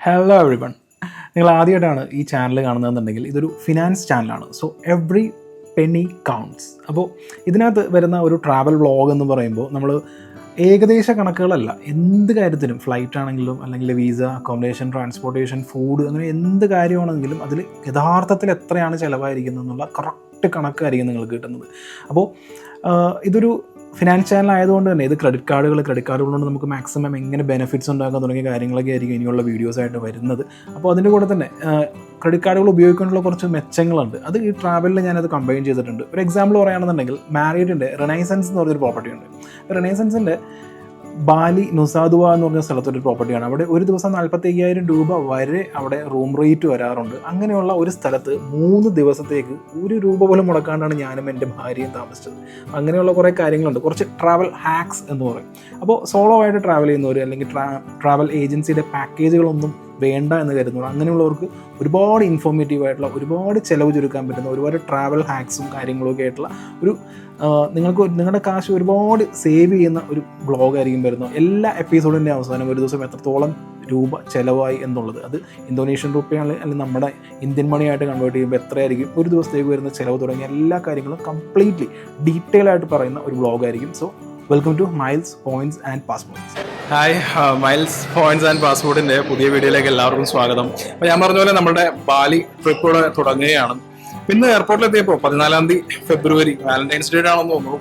Hello everyone. നിങ്ങൾ ആദ്യമായിട്ടാണ് ഈ ചാനൽ കാണുന്നതെന്നുണ്ടെങ്കിൽ ഇതൊരു ഫിനാൻസ് ചാനലാണ്. So every Penny counts. അപ്പോൾ ഇതിനകത്ത് വരുന്ന ഒരു ട്രാവൽ വ്ളോഗ് എന്ന് പറയുമ്പോൾ നമ്മൾ ഏകദേശ കണക്കുകളല്ല, എന്ത് കാര്യത്തിലും ഫ്ലൈറ്റ് ആണെങ്കിലും അല്ലെങ്കിൽ വിസ, അക്കോമഡേഷൻ, ട്രാൻസ്പോർട്ടേഷൻ, ഫുഡ്, അങ്ങനെ എന്ത് കാര്യമാണെങ്കിലും അതിൽ യഥാർത്ഥത്തിൽ എത്രയാണ് ചിലവായിരിക്കുന്നത് എന്നുള്ള കറക്റ്റ് കണക്കായിരിക്കും നിങ്ങൾക്ക് കിട്ടുന്നത്. അപ്പോൾ ഇതൊരു ഫിനാൻസ് ചാനൽ ആയതുകൊണ്ട് തന്നെ ഇത് ക്രെഡിറ്റ് കാർഡുകൾ കൊണ്ട് നമുക്ക് മാക്സിമം എങ്ങനെ ബെനിഫിറ്റ്സ് ഉണ്ടാക്കാൻ തുടങ്ങിയ കാര്യങ്ങളൊക്കെ ആയിരിക്കും ഇനിയുള്ള വീഡിയോസായിട്ട് വരുന്നത്. അപ്പോൾ അതിൻ്റെ കൂടെ തന്നെ ക്രെഡിറ്റ് കാർഡുകൾ ഉപയോഗിക്കാനുള്ള കുറച്ച് മെച്ചങ്ങളുണ്ട്. അത് ഈ ട്രാവലിൽ ഞാനത് കമ്പൈൻ ചെയ്തിട്ടുണ്ട്. ഒരു എക്സാമ്പിൾ പറയുകയാണെന്നുണ്ടെങ്കിൽ മാരിയറ്റിൻ്റെ റിനൈസൻസ് എന്ന് പറഞ്ഞൊരു പ്രോപ്പർട്ടി ഉണ്ട്. റിനൈസൻസിൻ്റെ ബാലി നുസാദുവ എന്ന് പറഞ്ഞ സ്ഥലത്തൊരു പ്രോപ്പർട്ടിയാണ്. അവിടെ ഒരു ദിവസം 45,000 രൂപ വരെ അവിടെ റൂം റേറ്റ് വരാറുണ്ട്. അങ്ങനെയുള്ള ഒരു സ്ഥലത്ത് 3 ദിവസത്തേക്ക് 1 രൂപ പോലും മുടക്കാണ്ടാണ് ഞാനും എൻ്റെ ഭാര്യയും താമസിച്ചത്. അങ്ങനെയുള്ള കുറേ കാര്യങ്ങളുണ്ട്. കുറച്ച് ട്രാവൽ ഹാക്സ് എന്ന് പറയും. അപ്പോൾ സോളോ ആയിട്ട് ട്രാവൽ ചെയ്യുന്നവർ അല്ലെങ്കിൽ ട്രാവൽ ഏജൻസിയുടെ പാക്കേജുകളൊന്നും വേണ്ട എന്ന് കരുതുന്നു. അങ്ങനെയുള്ളവർക്ക് ഒരുപാട് ഇൻഫോർമേറ്റീവ് ആയിട്ടുള്ള, ഒരുപാട് ചിലവ് ചുരുക്കാൻ പറ്റുന്ന ഒരുപാട് ട്രാവൽ ഹാക്സും കാര്യങ്ങളൊക്കെ ആയിട്ടുള്ള ഒരു നിങ്ങൾക്ക് നിങ്ങളുടെ കാശ് ഒരുപാട് സേവ് ചെയ്യുന്ന ഒരു വ്ളോഗായിരിക്കും വരുന്നത്. എല്ലാ എപ്പിസോഡിൻ്റെ അവസാനം ഒരു ദിവസം എത്രത്തോളം രൂപ ചിലവായി എന്നുള്ളത്, അത് ഇന്തോനേഷ്യൻ റുപ്പിയാണ് അല്ലെങ്കിൽ നമ്മുടെ ഇന്ത്യൻ മണിയായിട്ട് കൺവേർട്ട് ചെയ്യുമ്പോൾ എത്രയായിരിക്കും ഒരു ദിവസത്തേക്ക് വരുന്ന ചിലവ് തുടങ്ങിയ എല്ലാ കാര്യങ്ങളും കംപ്ലീറ്റ്ലി ഡീറ്റെയിൽ ആയിട്ട് പറയുന്ന ഒരു വ്ളോഗായിരിക്കും. So welcome to miles points and passports. Hi, miles points and പാസ്പോർട്ടിന്റെ പുതിയ വീഡിയോയിലേക്ക് എല്ലാവർക്കും സ്വാഗതം. അപ്പോൾ ഞാൻ പറഞ്ഞ പോലെ നമ്മുടെ ബാലി ട്രിപ്പ് ഇവിടെ തുടങ്ങുകയാണ്. ഇന്ന് എയർപോർട്ടിലെത്തിയപ്പോൾ 14 ഫെബ്രുവരി വാലന്റൈൻസ് ഡേ ആണെന്ന് തോന്നുന്നു.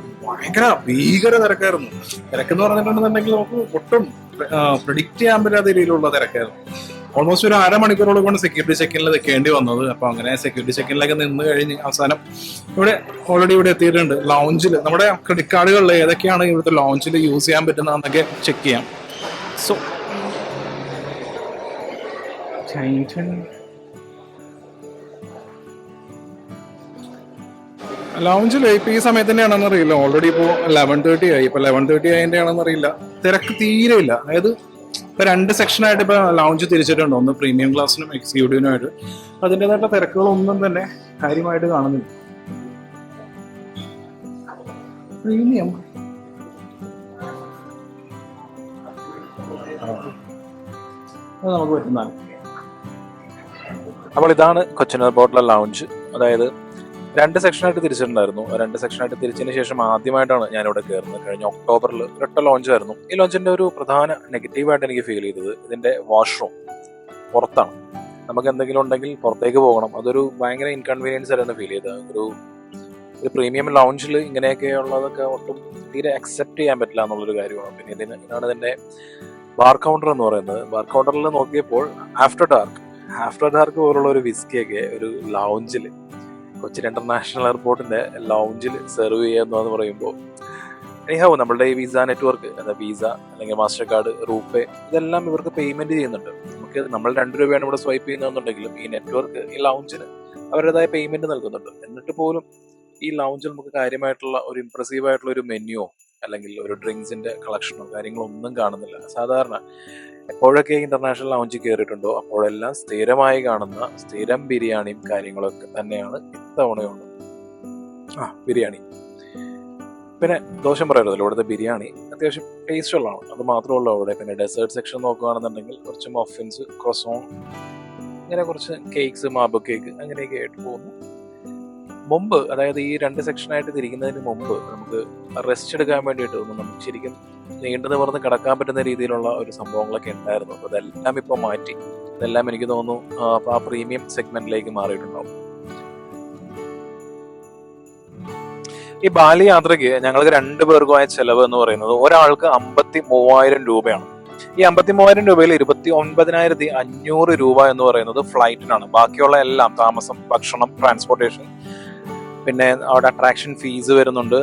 ഭീകര തിരക്കായിരുന്നു. തിരക്കെന്ന് പറഞ്ഞിട്ടുണ്ടെന്നുണ്ടെങ്കിൽ നമുക്ക് ഒട്ടും പ്രിഡിക്റ്റ് ചെയ്യാൻ പറ്റാത്ത രീതിയിലുള്ള തിരക്കായിരുന്നു. ഓൾമോസ്റ്റ് ഒരു അരമണിക്കൂറോളം കൊണ്ട് സെക്യൂരിറ്റി ചെക്കിനിൽ നിൽക്കേണ്ടി വന്നത്. അപ്പോൾ അങ്ങനെ സെക്യൂരിറ്റി ചെക്കിനിലൊക്കെ നിന്ന് കഴിഞ്ഞ് അവസാനം ഇവിടെ എത്തിയിട്ടുണ്ട്. ലോഞ്ചിൽ നമ്മുടെ ക്രെഡിറ്റ് കാർഡുകളിൽ ഏതൊക്കെയാണ് ഇവിടുത്തെ ലോഞ്ചിൽ യൂസ് ചെയ്യാൻ പറ്റുന്നതെന്നൊക്കെ ചെക്ക് ചെയ്യാം. സോ ലോഞ്ചിൽ ഇപ്പോൾ ഈ സമയത്ത് തന്നെയാണെന്ന് അറിയില്ല. ഓൾറെഡി ഇപ്പോൾ 11:30 ആയി. ഇപ്പോൾ 11:30 ആയതിൻ്റെ ആണെന്ന് അറിയില്ല. തിരക്ക് തീരെ ഇല്ല. അതായത് ഇപ്പൊ 2 സെക്ഷനായിട്ട് ഇപ്പൊ ലോഞ്ച് തിരിച്ചിട്ടുണ്ട്. ഒന്ന് പ്രീമിയം ക്ലാസ്സിനും എക്സിക്യൂട്ടീവിനുമായിട്ട്. അതിൻ്റെതായിട്ടുള്ള തിരക്കുകളൊന്നും തന്നെ കാര്യമായിട്ട് കാണുന്നില്ല. പ്രീമിയം അത് നമുക്ക് പറ്റുന്നതാണ്. അപ്പോൾ ഇതാണ് കൊച്ചിൻ എയർപോർട്ടിലെ ലോഞ്ച്. അതായത് 2 സെക്ഷനായിട്ട് തിരിച്ചിട്ടുണ്ടായിരുന്നു. 2 സെക്ഷനായിട്ട് തിരിച്ചതിന് ശേഷം ആദ്യമായിട്ടാണ് ഞാനിവിടെ കയറുന്നത്. കഴിഞ്ഞ ഒക്ടോബറിൽ ഒരൊറ്റ ലോഞ്ചായിരുന്നു. ഈ ലോഞ്ചിന്റെ ഒരു പ്രധാന നെഗറ്റീവായിട്ട് എനിക്ക് ഫീൽ ചെയ്തത് ഇതിന്റെ വാഷ്റൂം പുറത്താണ്. നമുക്ക് എന്തെങ്കിലും ഉണ്ടെങ്കിൽ പുറത്തേക്ക് പോകണം. അതൊരു ഭയങ്കര ഇൻകൺവീനിയൻസ് ആയിരുന്നു ഫീൽ ചെയ്തത്. ഒരു പ്രീമിയം ലോഞ്ചിൽ ഇങ്ങനെയൊക്കെ ഉള്ളതൊക്കെ ഒട്ടും തീരെ അക്സെപ്റ്റ് ചെയ്യാൻ പറ്റില്ല എന്നുള്ളൊരു കാര്യമാണ്. പിന്നെ ഇതാണ് ഇതിന്റെ ബാർ കൗണ്ടർ എന്ന് പറയുന്നത്. ബാർ കൗണ്ടറിൽ നോക്കിയപ്പോൾ ആഫ്റ്റർ ഡാർക്ക് പോലുള്ള ഒരു വിസ്കിയൊക്കെ ഒരു ലൗഞ്ചിൽ, കൊച്ചിൻ ഇന്റർനാഷണൽ എയർപോർട്ടിന്റെ ലൗഞ്ചിൽ സെർവ് ചെയ്യുക എന്ന് പറയുമ്പോൾ നമ്മളുടെ ഈ വിസ നെറ്റ്വർക്ക്, വിസ അല്ലെങ്കിൽ മാസ്റ്റർ കാർഡ്, റൂപേ, ഇതെല്ലാം ഇവർക്ക് പേയ്മെന്റ് ചെയ്യുന്നുണ്ട്. നമ്മൾ 2 രൂപയാണ് ഇവിടെ സ്വൈപ്പ് ചെയ്യുന്നതെന്നുണ്ടെങ്കിലും ഈ നെറ്റ്വർക്ക് ഈ ലൗഞ്ചിന് അവരുടേതായ പേയ്മെന്റ് നൽകുന്നുണ്ട്. എന്നിട്ട് പോലും ഈ ലൗഞ്ചിൽ നമുക്ക് കാര്യമായിട്ടുള്ള ഒരു ഇംപ്രസീവ് ആയിട്ടുള്ള ഒരു മെനുവോ അല്ലെങ്കിൽ ഒരു ഡ്രിങ്ക്സിന്റെ കളക്ഷനോ കാര്യങ്ങളോ ഒന്നും കാണുന്നില്ല. സാധാരണ എപ്പോഴൊക്കെ ഇന്റർനാഷണൽ ലൗഞ്ചിൽ കയറിയിട്ടുണ്ടോ അപ്പോഴെല്ലാം സ്ഥിരമായി കാണുന്ന സ്ഥിരം ബിരിയാണിയും കാര്യങ്ങളൊക്കെ തന്നെയാണ് ഇത്തവണയുണ്ട്. ബിരിയാണി പിന്നെ ദോഷം പറയരുതല്ലോ. ഇവിടുത്തെ ബിരിയാണി അത്യാവശ്യം ടേസ്റ്റ് ഉള്ളതാണ്. അത് മാത്രമല്ല ഇവിടെ പിന്നെ ഡെസേർട്ട് സെക്ഷൻ നോക്കുകയാണെന്നുണ്ടെങ്കിൽ കുറച്ച് മഫിൻസ്, ക്രൊസോൺ, ഇങ്ങനെ കുറച്ച് കേക്ക്സ്, മാബ് കേക്ക് അങ്ങനെയൊക്കെ ആയിട്ട് പോകുന്നു. മുമ്പ്, അതായത് ഈ 2 സെക്ഷനായിട്ട് തിരിക്കുന്നതിന് മുമ്പ് നമുക്ക് റെസ്റ്റ് എടുക്കാൻ വേണ്ടിയിട്ട് നമുക്ക് ശരിക്കും നീണ്ടു നിവർന്ന് കിടക്കാൻ പറ്റുന്ന രീതിയിലുള്ള ഒരു സംഭവങ്ങളൊക്കെ ഉണ്ടായിരുന്നു. അപ്പോൾ അതെല്ലാം ഇപ്പോൾ മാറ്റി. ഇതെല്ലാം എനിക്ക് തോന്നുന്നു ആ പ്രീമിയം സെഗ്മെന്റിലേക്ക് മാറിയിട്ടുണ്ടാവും. ഈ ബാലി യാത്രയ്ക്ക് ഞങ്ങൾക്ക് 2 പേർക്കുമായ ചെലവ് എന്ന് പറയുന്നത് ഒരാൾക്ക് 53,000 രൂപയാണ്. ഈ 53,000 രൂപയിൽ 29,500 രൂപ എന്ന് പറയുന്നത് ഫ്ലൈറ്റിനാണ്. ബാക്കിയുള്ള എല്ലാം താമസം, ഭക്ഷണം, ട്രാൻസ്പോർട്ടേഷൻ, പിന്നെ അവിടെ അട്രാക്ഷൻ ഫീസ് വരുന്നുണ്ട്,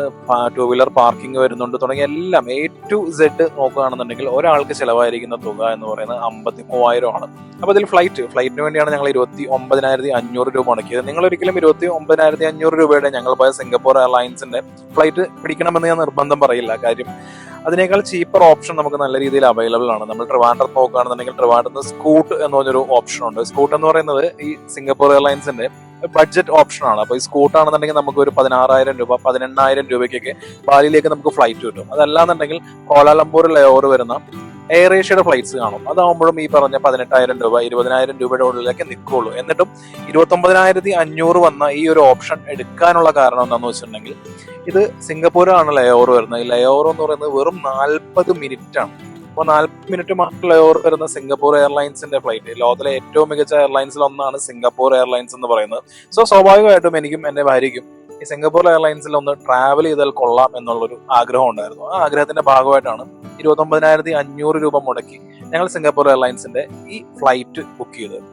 2 വീലർ പാർക്കിംഗ് വരുന്നുണ്ട്, തുടങ്ങിയ എല്ലാം A to Z നോക്കുകയാണെന്നുണ്ടെങ്കിൽ ഒരാൾക്ക് ചെലവായിരിക്കുന്ന തുക എന്ന് പറയുന്നത് 53,000 ആണ്. അപ്പോൾ അതിൽ ഫ്ലൈറ്റിന് വേണ്ടിയാണ് ഞങ്ങൾ 29,500 രൂപ മുടക്കിയത്. നിങ്ങൾ ഒരിക്കലും 29,500 രൂപയുടെ ഞങ്ങൾ പോയ സിംഗപ്പൂർ എയർലൈൻസിന്റെ ഫ്ലൈറ്റ് പിടിക്കണമെന്ന് ഞാൻ നിർബന്ധം പറയില്ല. കാര്യം അതിനേക്കാൾ ചീപ്പർ ഓപ്ഷൻ നമുക്ക് നല്ല രീതിയിൽ അവൈലബിൾ ആണ്. നമ്മൾ ട്രിവാൻഡ്രത്ത് നോക്കുകയാണെന്നുണ്ടെങ്കിൽ ട്രിവാൻഡ്രത്ത് സ്കൂട്ട് എന്ന് പറഞ്ഞൊരു ഓപ്ഷൻ ഉണ്ട്. സ്കൂട്ട് എന്ന് പറയുന്നത് ഈ സിംഗപ്പൂർ എയർലൈൻസിന്റെ ബഡ്ജറ്റ് ഓപ്ഷൻ ആണ്. അപ്പോൾ ഈ സ്കൂട്ടാണെന്നുണ്ടെങ്കിൽ നമുക്ക് ഒരു 16,000 രൂപ 18,000 രൂപയ്ക്കൊക്കെ ബാലിയിലേക്ക് നമുക്ക് ഫ്ലൈറ്റ് കിട്ടും. അതല്ലാന്നുണ്ടെങ്കിൽ കോലാലംപൂർ ലേഓവർ വരുന്ന എയർ ഏഷ്യയുടെ ഫ്ലൈറ്റ്സ് കാണും. അതാകുമ്പോഴും ഈ പറഞ്ഞ 18,000 രൂപ 20,000 രൂപയുടെ ഉള്ളിലേക്ക് നിൽക്കുള്ളൂ. എന്നിട്ടും 29,500 വന്ന ഈ ഒരു ഓപ്ഷൻ എടുക്കാനുള്ള കാരണം എന്താണെന്ന് വെച്ചിട്ടുണ്ടെങ്കിൽ, ഇത് സിംഗപ്പൂരാണ് ലേ ഓവർ വരുന്നത്. ഈ ലേ ഓവർ എന്ന് പറയുന്നത് വെറും 40 മിനിറ്റ് ആണ്. അപ്പോൾ 40 മിനിറ്റ് മാത്രം ലേ ഓവർ വരുന്ന സിംഗപ്പൂർ എയർലൈൻസിന്റെ ഫ്ലൈറ്റ്, ലോകത്തിലെ ഏറ്റവും മികച്ച എയർലൈൻസിൽ ഒന്നാണ് സിംഗപ്പൂർ എയർലൈൻസ് എന്ന് പറയുന്നത്. സോ സ്വാഭാവികമായിട്ടും എനിക്കും എന്റെ ഭാര്യയ്ക്കും ഈ സിംഗപ്പൂർ എയർലൈൻസിൽ ഒന്ന് ട്രാവൽ ചെയ്താൽ കൊള്ളാം എന്നുള്ളൊരു ആഗ്രഹം ഉണ്ടായിരുന്നു. ആ ആഗ്രഹത്തിന്റെ ഭാഗമായിട്ടാണ് 29,500 രൂപ മുടക്കി ഞങ്ങൾ സിംഗപ്പൂർ എയർലൈൻസിന്റെ ഈ ഫ്ലൈറ്റ് ബുക്ക് ചെയ്തത്.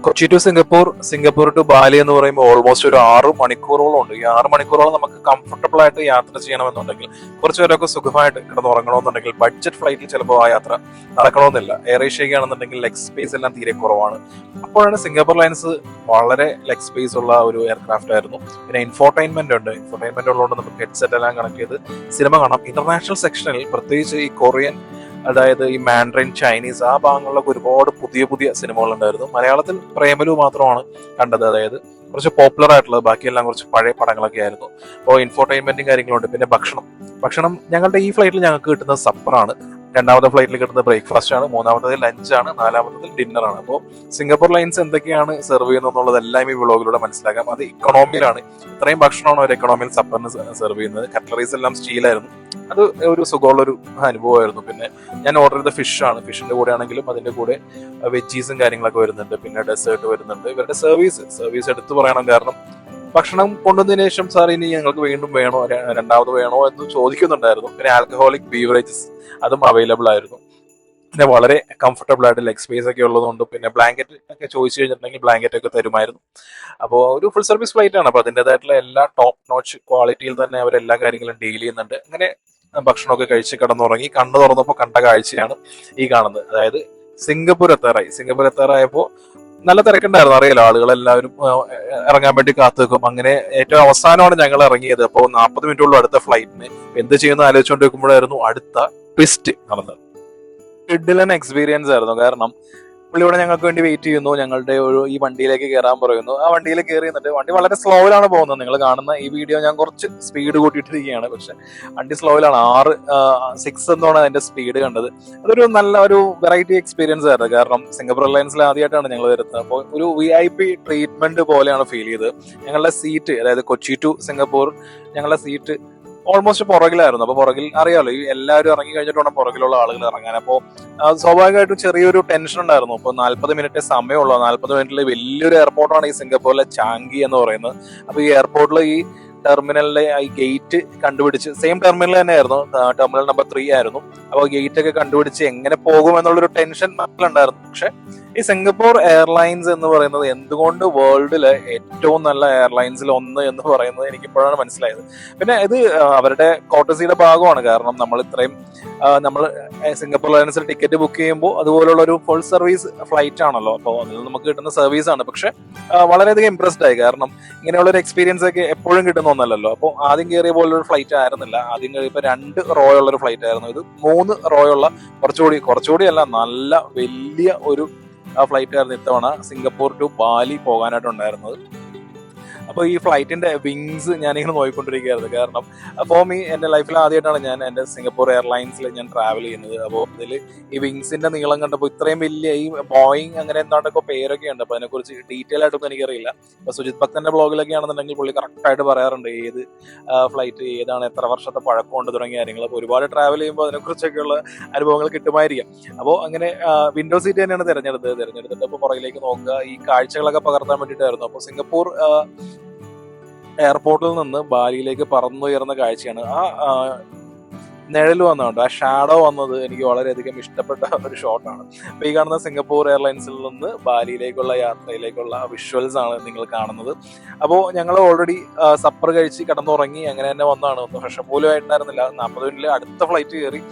Kochi to Singapore, Singapore to Bali എന്ന് പറയുമ്പോൾ ഓൾമോസ്റ്റ് ഒരു 6 മണിക്കൂറോളം ഉണ്ട്. ഈ 6 മണിക്കൂറോളം നമുക്ക് കംഫർട്ടബിൾ ആയിട്ട് യാത്ര ചെയ്യണമെന്നുണ്ടെങ്കിൽ, കുറച്ച് പേരൊക്കെ സുഖമായിട്ട് കിടന്നുറങ്ങണമെന്നുണ്ടെങ്കിൽ, ബഡ്ജറ്റ് ഫ്ലൈറ്റിൽ ചിലപ്പോൾ ആ യാത്ര നടക്കണമെന്നില്ല. എയർ ഏഷ്യയ്ക്ക് ആണെന്നുണ്ടെങ്കിൽ ലെഗ് സ്പേസ് എല്ലാം തീരെ കുറവാണ്. അപ്പോഴാണ് സിംഗപ്പൂർ ലൈൻസ് വളരെ ലെഗ് സ്പേസ് ഉള്ള ഒരു എയർക്രാഫ്റ്റ് ആയിരുന്നു. പിന്നെ ഇൻഫോർടൈൻമെന്റ് ഉണ്ട്. ഇൻഫോർടൈൻമെന്റ് ഉള്ളതുകൊണ്ട് നമുക്ക് ഹെഡ്സെറ്റ് എല്ലാം കണക്ട് ചെയ്ത് സിനിമ കാണാം. ഇന്റർനാഷണൽ സെക്ഷനിൽ പ്രത്യേകിച്ച് ഈ കൊറിയൻ, അതായത് ഈ മാൻഡറിൻ, ചൈനീസ്, ആ ഭാഗങ്ങളിലൊക്കെ ഒരുപാട് പുതിയ പുതിയ സിനിമകൾ ഉണ്ടായിരുന്നു. മലയാളത്തിൽ പ്രേമലു മാത്രമാണ് കണ്ടത്, അതായത് കുറച്ച് പോപ്പുലർ ആയിട്ടുള്ളത്. ബാക്കിയെല്ലാം കുറച്ച് പഴയ പടങ്ങളൊക്കെ ആയിരുന്നു. അപ്പോൾ ഇൻഫോർടൈൻമെന്റും കാര്യങ്ങളുണ്ട്. പിന്നെ ഭക്ഷണം ഞങ്ങളുടെ ഈ ഫ്ലൈറ്റിൽ ഞങ്ങൾക്ക് കിട്ടുന്നത് സപ്പറാണ്. രണ്ടാമത്തെ ഫ്ലൈറ്റിൽ കിട്ടുന്നത് ബ്രേക്ക്ഫാസ്റ്റ് ആണ്. മൂന്നാമത്തത് ലഞ്ചാണ്. നാലാമത്തത് ഡിന്നറാണ്. അപ്പോൾ സിംഗപ്പൂർ ലൈൻസ് എന്തൊക്കെയാണ് സെർവ് ചെയ്യുന്നത് എന്നുള്ളതെല്ലാം ഈ വ്ളോഗിലൂടെ മനസ്സിലാക്കാം. അത് ഇക്കണോമിയിലാണ്. ഇത്രയും ഭക്ഷണമാണ് ഒരു എക്കണോമിയിൽ സപ്പറിന് സെർവ് ചെയ്യുന്നത്. കട്ട്ലറീസ് എല്ലാം സ്റ്റീലായിരുന്നു. അത് ഒരു സുഖമുള്ളൊരു അനുഭവമായിരുന്നു. പിന്നെ ഞാൻ ഓർഡർ ചെയ്ത ഫിഷാണ്. ഫിഷിന്റെ കൂടെ ആണെങ്കിലും അതിന്റെ കൂടെ വെജീസും കാര്യങ്ങളൊക്കെ വരുന്നുണ്ട്. പിന്നെ ഡെസേർട്ട് വരുന്നുണ്ട്. ഇവരുടെ സർവീസ് എടുത്തു പറയണം. കാരണം ഭക്ഷണം കൊണ്ടുവന്നതിന് ശേഷം സാർ ഇനി ഞങ്ങൾക്ക് വീണ്ടും വേണോ, രണ്ടാമത് വേണോ എന്ന് ചോദിക്കുന്നുണ്ടായിരുന്നു. പിന്നെ ആൽക്കഹോളിക് ബീവറേജസ് അതും അവൈലബിൾ ആയിരുന്നു. പിന്നെ വളരെ കംഫർട്ടബിൾ ആയിട്ട് ലെഗ് സ്പേസ് ഒക്കെ ഉള്ളതുകൊണ്ട് പിന്നെ ബ്ലാങ്കറ്റ് ഒക്കെ ചോദിച്ചു കഴിഞ്ഞിട്ടുണ്ടെങ്കിൽ ബ്ലാങ്കറ്റ് ഒക്കെ തരുമായിരുന്നു. അപ്പോൾ ഒരു ഫുൾ സർവീസ് ഫ്ലൈറ്റ് ആണ്. അപ്പോൾ അതിൻ്റെതായിട്ടുള്ള എല്ലാ ടോപ്പ് നോച്ച് ക്വാളിറ്റിയിൽ തന്നെ അവർ എല്ലാ കാര്യങ്ങളും ഡീൽ ചെയ്യുന്നുണ്ട്. അങ്ങനെ ഭക്ഷണമൊക്കെ കഴിച്ച് കിടന്നുറങ്ങി. കണ്ണു തുറന്നപ്പോൾ കണ്ട കാഴ്ചയാണ് ഈ കാണുന്നത്. അതായത് സിംഗപ്പൂർ എത്താറായപ്പോൾ നല്ല തിരക്കുണ്ടായിരുന്നു. അറിയാലോ, ആളുകളെല്ലാവരും ഇറങ്ങാൻ വേണ്ടി കാത്തു നിൽക്കും. അങ്ങനെ ഏറ്റവും അവസാനമാണ് ഞങ്ങൾ ഇറങ്ങിയത്. അപ്പോൾ 40 മിനിറ്റുള്ള അടുത്ത ഫ്ലൈറ്റിന് എന്ത് ചെയ്യുന്ന ആലോചിച്ചുകൊണ്ടിരിക്കുമ്പോഴായിരുന്നു അടുത്ത ട്വിസ്റ്റ് നടന്നത്. കിഡിലൻ എക്സ്പീരിയൻസ് ആയിരുന്നു. കാരണം പുള്ളി ഇവിടെ ഞങ്ങൾക്ക് വേണ്ടി വെയിറ്റ് ചെയ്യുന്നു. ഞങ്ങളുടെ ഈ വണ്ടിയിലേക്ക് കയറാൻ പറയുന്നു. ആ വണ്ടിയിൽ കയറി നിന്നിട്ട് വണ്ടി വളരെ സ്ലോയിലാണ് പോകുന്നത്. നിങ്ങൾ കാണുന്ന ഈ വീഡിയോ ഞാൻ കുറച്ച് സ്പീഡ് കൂട്ടിയിട്ടിരിക്കുകയാണ്. പക്ഷെ വണ്ടി സ്ലോയിലാണ്. 6 എന്നാണ് അതിന്റെ സ്പീഡ് കണ്ടത്. അതൊരു നല്ല ഒരു വെറൈറ്റി എക്സ്പീരിയൻസ് ആയിരുന്നു. കാരണം സിംഗപ്പൂർ എയർലൈൻസിൽ ആദ്യമായിട്ടാണ് ഞങ്ങൾ വരുന്നത്. അപ്പോൾ ഒരു VIP ട്രീറ്റ്മെന്റ് പോലെയാണ് ഫീൽ ചെയ്തത്. ഞങ്ങളുടെ സീറ്റ്, അതായത് കൊച്ചി ടു സിംഗപ്പൂർ, ഞങ്ങളുടെ സീറ്റ് ഓൾമോസ്റ്റ് പുറകിലായിരുന്നു. അപ്പൊ പുറകിൽ അറിയാലോ, ഈ എല്ലാവരും ഇറങ്ങി കഴിഞ്ഞിട്ട് വേണം പുറകിലുള്ള ആളുകൾ ഇറങ്ങാൻ. അപ്പോൾ സ്വാഭാവികമായിട്ടും ചെറിയൊരു ടെൻഷൻ ഉണ്ടായിരുന്നു. ഇപ്പൊ 40 മിനിറ്റ് സമയമുള്ളൂ. 40 മിനിറ്റിൽ വലിയൊരു എയർപോർട്ടാണ് ഈ സിംഗപ്പൂരിലെ ചാങ്കി എന്ന് പറയുന്നത്. അപ്പൊ ഈ എയർപോർട്ടിൽ ഈ ടെർമിനലിലെ ഈ ഗേറ്റ് കണ്ടുപിടിച്ച്, സെയിം ടെർമിനൽ തന്നെയായിരുന്നു, ടെർമിനൽ നമ്പർ 3 ആയിരുന്നു. അപ്പോൾ ഗേറ്റ് ഒക്കെ കണ്ടുപിടിച്ച് എങ്ങനെ പോകും എന്നുള്ളൊരു ടെൻഷൻ ഉണ്ടായിരുന്നു. പക്ഷെ ഈ സിംഗപ്പൂർ എയർലൈൻസ് എന്ന് പറയുന്നത് എന്തുകൊണ്ട് വേൾഡിലെ ഏറ്റവും നല്ല എയർലൈൻസിൽ ഒന്ന് എന്ന് പറയുന്നത് എനിക്കിപ്പോഴാണ് മനസ്സിലായത്. പിന്നെ ഇത് അവരുടെ കോട്ടസിയുടെ ഭാഗമാണ്. കാരണം നമ്മൾ സിംഗപ്പൂർ എയർലൈൻസിൽ ടിക്കറ്റ് ബുക്ക് ചെയ്യുമ്പോൾ അതുപോലുള്ള ഒരു ഫുൾ സർവീസ് ഫ്ലൈറ്റ് ആണല്ലോ. അപ്പോൾ അതിൽ നമുക്ക് കിട്ടുന്ന സർവീസ് ആണ്. പക്ഷെ വളരെയധികം ഇംപ്രസ്ഡ് ആയി. കാരണം ഇങ്ങനെയുള്ള ഒരു എക്സ്പീരിയൻസ് ഒക്കെ എപ്പോഴും കിട്ടുന്ന ഒന്നല്ലല്ലോ. അപ്പോൾ ആദ്യം കയറിയ പോലൊരു ഫ്ലൈറ്റ് ആയിരുന്നില്ല. ആദ്യം കയറിയപ്പോൾ 2 റോ ഉള്ള ഒരു ഫ്ലൈറ്റ് ആയിരുന്നു. ഇത് 3 റോ ഉള്ള കുറച്ചുകൂടി അല്ല, നല്ല വലിയ ഒരു ഫ്ലൈറ്റ് ആയിരുന്നു ഇത്തവണ സിംഗപ്പൂർ ടു ബാലി പോകാനായിട്ടുണ്ടായിരുന്നത്. അപ്പോൾ ഈ ഫ്ലൈറ്റിന്റെ വിങ്സ് ഞാനിങ്ങനെ നോക്കിക്കൊണ്ടിരിക്കുകയായിരുന്നു. കാരണം അപ്പോൾ എന്റെ ലൈഫിൽ ആദ്യമായിട്ടാണ് ഞാൻ എന്റെ സിംഗപ്പൂർ എയർലൈൻസിൽ ഞാൻ ട്രാവൽ ചെയ്യുന്നത്. അപ്പോൾ ഇതിൽ ഈ വിങ്സിന്റെ നീളം കണ്ടപ്പോൾ ഇത്രയും വലിയ ഈ ബോയിങ് അങ്ങനെ എന്താണ്ടൊക്കെ പേരൊക്കെ ഉണ്ട്. അപ്പോൾ അതിനെക്കുറിച്ച് ഡീറ്റെയിൽ ആയിട്ടൊന്നും എനിക്കറിയില്ല. അപ്പോൾ സുജിത് ഭക്തന്റെ ബ്ലോഗിലൊക്കെ ആണെന്നുണ്ടെങ്കിൽ പുള്ളി കറക്റ്റായിട്ട് പറയാറുണ്ട് ഏത് ഫ്ലൈറ്റ് ഏതാണ്, എത്ര വർഷത്തെ പഴക്കമുണ്ട് തുടങ്ങിയ കാര്യങ്ങൾ. അപ്പോൾ ഒരുപാട് ട്രാവൽ ചെയ്യുമ്പോൾ അതിനെക്കുറിച്ചൊക്കെയുള്ള അനുഭവങ്ങൾ കിട്ടുമായിരിക്കാം. അപ്പോൾ അങ്ങനെ വിൻഡോ സീറ്റ് തന്നെയാണ് തിരഞ്ഞെടുത്തിട്ട് അപ്പോൾ പുറകിലേക്ക് നോക്കുക, ഈ കാഴ്ചകളൊക്കെ പകർത്താൻ വേണ്ടിയിട്ടായിരുന്നു. അപ്പോൾ സിംഗപ്പൂർ എയർപോർട്ടിൽ നിന്ന് ബാലിയിലേക്ക് പറന്നുയർന്ന കാഴ്ചയാണ്. ആ നിഴൽ വന്നുകൊണ്ട്, ആ ഷാഡോ വന്നത് എനിക്ക് വളരെയധികം ഇഷ്ടപ്പെട്ട ഒരു ഷോട്ടാണ്. അപ്പൊ ഈ കാണുന്ന സിംഗപ്പൂർ എയർലൈൻസിൽ നിന്ന് ബാലിയിലേക്കുള്ള യാത്രയിലേക്കുള്ള വിഷ്വൽസ് ആണ് നിങ്ങൾ കാണുന്നത്. അപ്പോൾ ഞങ്ങൾ ഓൾറെഡി സപ്പർ കഴിച്ച് കിടന്നുറങ്ങി. അങ്ങനെ തന്നെ വന്നതാണ്. ഒന്നും ഫ്രഷ് പോലും ആയിട്ടുണ്ടായിരുന്നില്ല. 40 മിനിറ്റിൽ അടുത്ത ഫ്ലൈറ്റ് കയറി.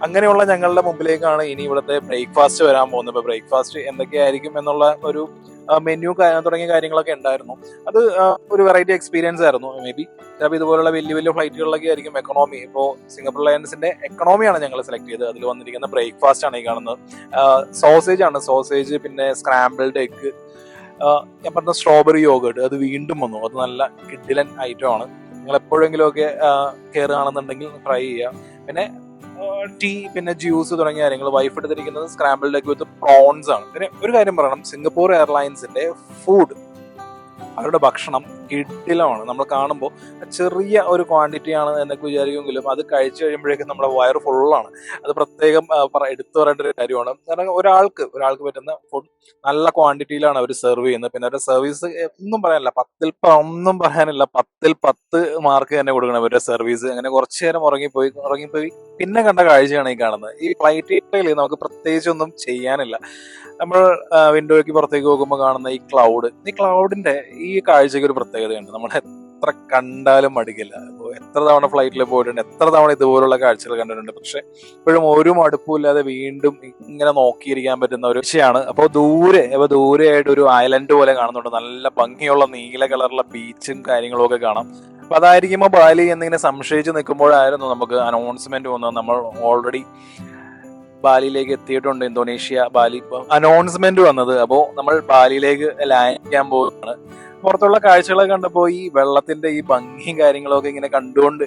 അങ്ങനെയുള്ള ഞങ്ങളുടെ മുമ്പിലേക്കാണ് ഇനി ഇവിടുത്തെ ബ്രേക്ക്ഫാസ്റ്റ് വരാൻ പോകുന്നത്. ഇപ്പൊ ബ്രേക്ക്ഫാസ്റ്റ് എന്തൊക്കെയായിരിക്കും എന്നുള്ള ഒരു മെനു തുടങ്ങിയ കാര്യങ്ങളൊക്കെ ഉണ്ടായിരുന്നു. അത് ഒരു വെറൈറ്റി എക്സ്പീരിയൻസ് ആയിരുന്നു. മേ ബി ചിലപ്പോൾ ഇതുപോലുള്ള വലിയ ഫ്ലൈറ്റുകളിലൊക്കെ ആയിരിക്കും എക്കണോമി. ഇപ്പോൾ സിംഗപ്പൂർ എയർലൈൻസിന്റെ എക്കണോമിയാണ് ഞങ്ങൾ സെലക്ട് ചെയ്തത്. അതിൽ വന്നിരിക്കുന്ന ബ്രേക്ക്ഫാസ്റ്റ് ആണ് ഈ കാണുന്നത്. സോസേജ്, പിന്നെ സ്ക്രാമ്പിൾഡ് എഗ്, ഞാൻ പറഞ്ഞ സ്ട്രോബെറി യോഗേർട്ട്, അത് വീണ്ടും വന്നു. അത് നല്ല കിഡിലൻ ഐറ്റം ആണ്. നിങ്ങൾ എപ്പോഴെങ്കിലും ഒക്കെ കയറുകയാണെന്നുണ്ടെങ്കിൽ ട്രൈ ചെയ്യുക. പിന്നെ ടീ, പിന്നെ ജ്യൂസ് തുടങ്ങിയ കാര്യങ്ങൾ. വൈഫ് എടുത്തിരിക്കുന്നത് സ്ക്രാമ്പിൾഡ് എഗ് വിത്ത് പ്രോൺസ് ആണ്. പിന്നെ ഒരു കാര്യം പറയണം, സിംഗപ്പൂർ എയർലൈൻസിന്റെ ഫുഡ്, അവരുടെ ഭക്ഷണം കിടിലമാണ്. നമ്മൾ കാണുമ്പോൾ ചെറിയ ഒരു ക്വാണ്ടിറ്റി ആണ് എന്നൊക്കെ വിചാരിക്കുമെങ്കിലും അത് കഴിച്ചു കഴിയുമ്പോഴേക്കും നമ്മുടെ വയറ് ഫുള്ളാണ്. അത് പ്രത്യേകം എടുത്തു പറയേണ്ട ഒരു കാര്യമാണ്. കാരണം ഒരാൾക്ക് പറ്റുന്ന ഫുഡ് നല്ല ക്വാണ്ടിറ്റിയിലാണ് അവർ സെർവ് ചെയ്യുന്നത്. പിന്നെ അവരുടെ സർവീസ് ഒന്നും പറയാനില്ല, 10 മാർക്ക് തന്നെ കൊടുക്കണം അവരുടെ സർവീസ്. അങ്ങനെ കുറച്ചു നേരം ഉറങ്ങിപ്പോയി പിന്നെ കണ്ട കാഴ്ചയാണ് ഈ കാണുന്നത്. ഈ ഫ്ലൈറ്റ് യാത്രയിൽ നമുക്ക് പ്രത്യേകിച്ച് ഒന്നും ചെയ്യാനില്ല. നമ്മൾ വിൻഡോയ്ക്ക് പുറത്തേക്ക് പോകുമ്പോൾ കാണുന്ന ഈ ക്ലൗഡിന്റെ ഈ കാഴ്ചയ്ക്ക് ഒരു പ്രത്യേകതയുണ്ട്. നമ്മൾ എത്ര കണ്ടാലും മടുക്കില്ല. അപ്പോൾ എത്ര തവണ ഫ്ലൈറ്റിൽ പോയിട്ടുണ്ട്, എത്ര തവണ ഇതുപോലുള്ള കാഴ്ചകൾ കണ്ടിട്ടുണ്ട്. പക്ഷെ ഇപ്പോഴും ഒരു മടുപ്പില്ലാതെ വീണ്ടും ഇങ്ങനെ നോക്കിയിരിക്കാൻ പറ്റുന്ന ഒരു വിഷയമാണ്. അപ്പോൾ ദൂരെയായിട്ട് ഒരു ഐലൻഡ് പോലെ കാണുന്നുണ്ട്. നല്ല ഭംഗിയുള്ള നീല കളറുള്ള ബീച്ചും കാര്യങ്ങളും ഒക്കെ കാണാം. അപ്പൊ അതായിരിക്കുമ്പോൾ ബാലി എന്നിങ്ങനെ സംശയിച്ച് നിൽക്കുമ്പോഴായിരുന്നു നമുക്ക് അനൗൺസ്മെന്റ് വന്നത്. നമ്മൾ ഓൾറെഡി ബാലിയിലേക്ക് എത്തിയിട്ടുണ്ട്. ഇന്തോനേഷ്യ ബാലി അനൗൺസ്മെന്റ് വന്നത്. അപ്പോൾ നമ്മൾ ബാലിയിലേക്ക് ലാൻഡ് ചെയ്യാൻ പോവുകയാണ്. പുറത്തുള്ള കാഴ്ചകളൊക്കെ കണ്ടപ്പോൾ ഈ വെള്ളത്തിന്റെ ഈ ഭംഗിയും കാര്യങ്ങളൊക്കെ ഇങ്ങനെ കണ്ടുകൊണ്ട്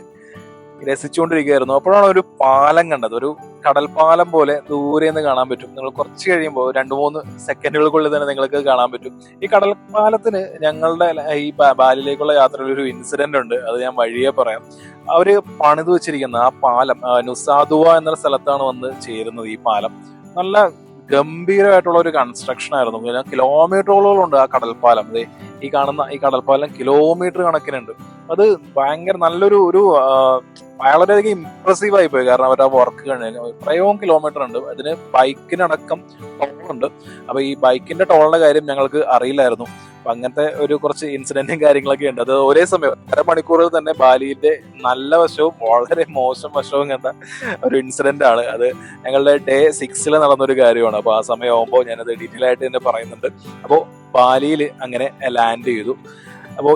രസിച്ചുകൊണ്ടിരിക്കുകയായിരുന്നു. അപ്പോഴാണ് ഒരു പാലം കണ്ടത്. ഒരു കടൽപ്പാലം പോലെ ദൂരെ നിന്ന് കാണാൻ പറ്റും. നിങ്ങൾ കുറച്ച് കഴിയുമ്പോൾ 2-3 സെക്കൻഡുകൾക്കുള്ളിൽ തന്നെ നിങ്ങൾക്ക് കാണാൻ പറ്റും. ഈ കടൽപ്പാലത്തിന് ഞങ്ങളുടെ ഈ ബാലിയിലേക്കുള്ള യാത്രയിൽ ഒരു ഇൻസിഡന്റ് ഉണ്ട്. അത് ഞാൻ വഴിയെ പറയാം. അവര് പണിത് വെച്ചിരിക്കുന്ന ആ പാലം നുസാദുവ എന്ന സ്ഥലത്താണ് വന്ന് ചേരുന്നത്. ഈ പാലം നല്ല ഗംഭീരമായിട്ടുള്ള ഒരു കൺസ്ട്രക്ഷൻ ആയിരുന്നു. പിന്നെ കിലോമീറ്ററുകളോളം ഉണ്ട് ആ കടൽപ്പാലം. അതെ, ഈ കാണുന്ന ഈ കടൽപ്പാലം കിലോമീറ്റർ കണക്കിനുണ്ട്. അത് ഭയങ്കര നല്ലൊരു വളരെയധികം ഇംപ്രസീവ് ആയി പോയി. കാരണം അവർ ആ വർക്ക് കഴിഞ്ഞാൽ എത്രയോ കിലോമീറ്റർ ഉണ്ട്. അതിന് ബൈക്കിനടക്കം ടോളുണ്ട്. അപ്പൊ ഈ ബൈക്കിന്റെ ടോളിന്റെ കാര്യം ഞങ്ങൾക്ക് അറിയില്ലായിരുന്നു. അപ്പൊ അങ്ങനത്തെ ഒരു കുറച്ച് ഇൻസിഡന്റും കാര്യങ്ങളൊക്കെ ഉണ്ട്. അത് ഒരേ സമയം 1.5 മണിക്കൂറിൽ തന്നെ ബാലിയുടെ നല്ല വശവും വളരെ മോശം വശവും കണ്ട ഒരു ഇൻസിഡന്റ് ആണ്. അത് ഞങ്ങളുടെ ഡേ 6 നടന്നൊരു കാര്യമാണ്. അപ്പൊ ആ സമയമാകുമ്പോൾ ഞാനത് ഡീറ്റെയിൽ ആയിട്ട് തന്നെ പറയുന്നുണ്ട്. അപ്പോൾ ബാലിയിൽ അങ്ങനെ ലാൻഡ് ചെയ്തു. അപ്പോൾ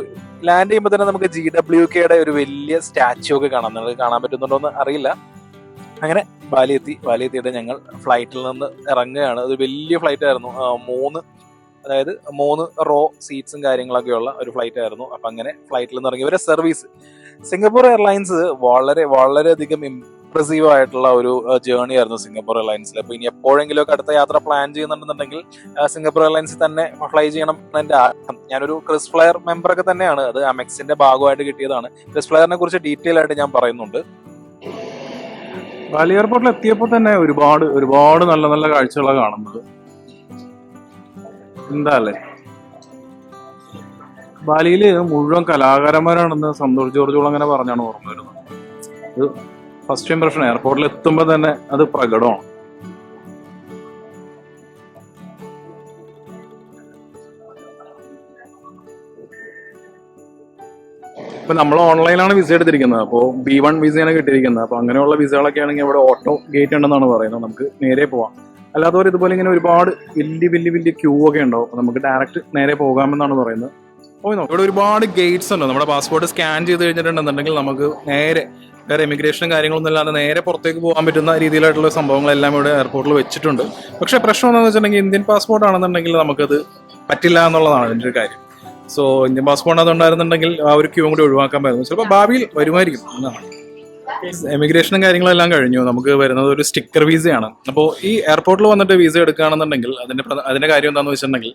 ലാൻഡ് ചെയ്യുമ്പോൾ തന്നെ നമുക്ക് GWKയുടെ ഒരു വലിയ സ്റ്റാച്ചു ഒക്കെ കാണാം. നിങ്ങൾക്ക് കാണാൻ പറ്റുന്നുണ്ടോ എന്ന് അറിയില്ല. അങ്ങനെ ബാലി എത്തിയിട്ട് ഞങ്ങൾ ഫ്ലൈറ്റിൽ നിന്ന് ഇറങ്ങുകയാണ്. ഒരു വലിയ ഫ്ലൈറ്റ് ആയിരുന്നു. 3 റോ സീറ്റ്സും കാര്യങ്ങളൊക്കെയുള്ള ഒരു ഫ്ലൈറ്റ് ആയിരുന്നു. അപ്പൊ അങ്ങനെ ഫ്ലൈറ്റിൽ നിന്ന് ഇറങ്ങി. ഇവരെ സർവീസ് സിംഗപ്പൂർ എയർലൈൻസ് വളരെയധികം ഇംപ്രസീവ് ആയിട്ടുള്ള ഒരു ജേർണി ആയിരുന്നു സിംഗപ്പൂർ എയർലൈൻസിൽ. അപ്പൊ ഇനി എപ്പോഴെങ്കിലും ഒക്കെ അടുത്ത യാത്ര പ്ലാൻ ചെയ്യുന്നുണ്ടെന്നുണ്ടെങ്കിൽ സിംഗപ്പൂർ എയർലൈൻസിൽ തന്നെ ഫ്ലൈ ചെയ്യണം എന്റെ ആഗ്രഹം. ഞാനൊരു ക്രിസ് ഫ്ലയർ മെമ്പറൊക്കെ തന്നെയാണ്. അത് അമെക്സിന്റെ ഭാഗമായിട്ട് കിട്ടിയതാണ്. ക്രിസ് ഫ്ലയറിനെ കുറിച്ച് ഡീറ്റെയിൽ ആയിട്ട് ഞാൻ പറയുന്നുണ്ട്. ബാലി എയർപോർട്ടിൽ എത്തിയപ്പോൾ തന്നെ ഒരുപാട് നല്ല നല്ല കാഴ്ചകളാണ് കാണുന്നത്. എന്താ അല്ലേ, ബാലിയില് മുഴുവൻ കലാകാരന്മാരാണെന്ന് സന്തോഷ് ജോർജോൾ അങ്ങനെ പറഞ്ഞാണ് ഓർമ്മ വരുന്നത്. അത് ഫസ്റ്റ് ഇംപ്രഷൻ എയർപോർട്ടിൽ എത്തുമ്പോൾ തന്നെ അത് പ്രകടമാണ്. ഇപ്പൊ നമ്മൾ ഓൺലൈനിലാണ് വിസ എടുത്തിരിക്കുന്നത്. അപ്പോൾ B1 വിസയാണ് കിട്ടിയിരിക്കുന്നത്. അപ്പൊ അങ്ങനെയുള്ള വിസകളൊക്കെ ആണെങ്കിൽ ഇവിടെ ഓട്ടോ ഗേറ്റ് ഉണ്ടെന്നാണ് പറയുന്നത്. നമുക്ക് നേരെ പോവാം. അല്ലാത്തവർ ഇതുപോലെ ഇങ്ങനെ ഒരുപാട് വലിയ ക്യൂ ഒക്കെ ഉണ്ടാവും. അപ്പൊ നമുക്ക് ഡയറക്റ്റ് നേരെ പോകാമെന്നാണ് പറയുന്നത്. പോയി നോക്കാം. ഇവിടെ ഒരുപാട് ഗേറ്റ്സ് ഉണ്ട്. നമ്മുടെ പാസ്പോർട്ട് സ്കാൻ ചെയ്ത് കഴിഞ്ഞിട്ടുണ്ടെന്നുണ്ടെങ്കിൽ നമുക്ക് നേരെ വേറെ ഇമിഗ്രേഷനും കാര്യങ്ങളൊന്നും ഇല്ലാതെ നേരെ പുറത്തേക്ക് പോകാൻ പറ്റുന്ന രീതിയിലായിട്ടുള്ള സംഭവങ്ങളെല്ലാം ഇവിടെ എയർപോർട്ടിൽ വെച്ചിട്ടുണ്ട്. പക്ഷേ പ്രശ്നം എന്താണെന്ന് വെച്ചിട്ടുണ്ടെങ്കിൽ ഇന്ത്യൻ പാസ്പോർട്ട് ആണെന്നുണ്ടെങ്കിൽ നമുക്കത് പറ്റില്ല എന്നുള്ളതാണ് അതിൻ്റെ ഒരു കാര്യം. സോ ഇന്ത്യൻ പാസ്പോർട്ട് അതുണ്ടായിരുന്നുണ്ടെങ്കിൽ ആ ഒരു ക്യൂ കൂടി ഒഴിവാക്കാൻ പറ്റുന്നു. ചിലപ്പോൾ ഭാവിയിൽ വരുമായിരിക്കും എന്നാണ്. എമിഗ്രേഷനും കാര്യങ്ങളെല്ലാം കഴിഞ്ഞു. നമുക്ക് വരുന്നത് ഒരു സ്റ്റിക്കർ വിസയാണ്. അപ്പോൾ ഈ എയർപോർട്ടിൽ വന്നിട്ട് വിസ എടുക്കുകയാണെന്നുണ്ടെങ്കിൽ അതിന്റെ കാര്യം എന്താണെന്ന് വെച്ചിട്ടുണ്ടെങ്കിൽ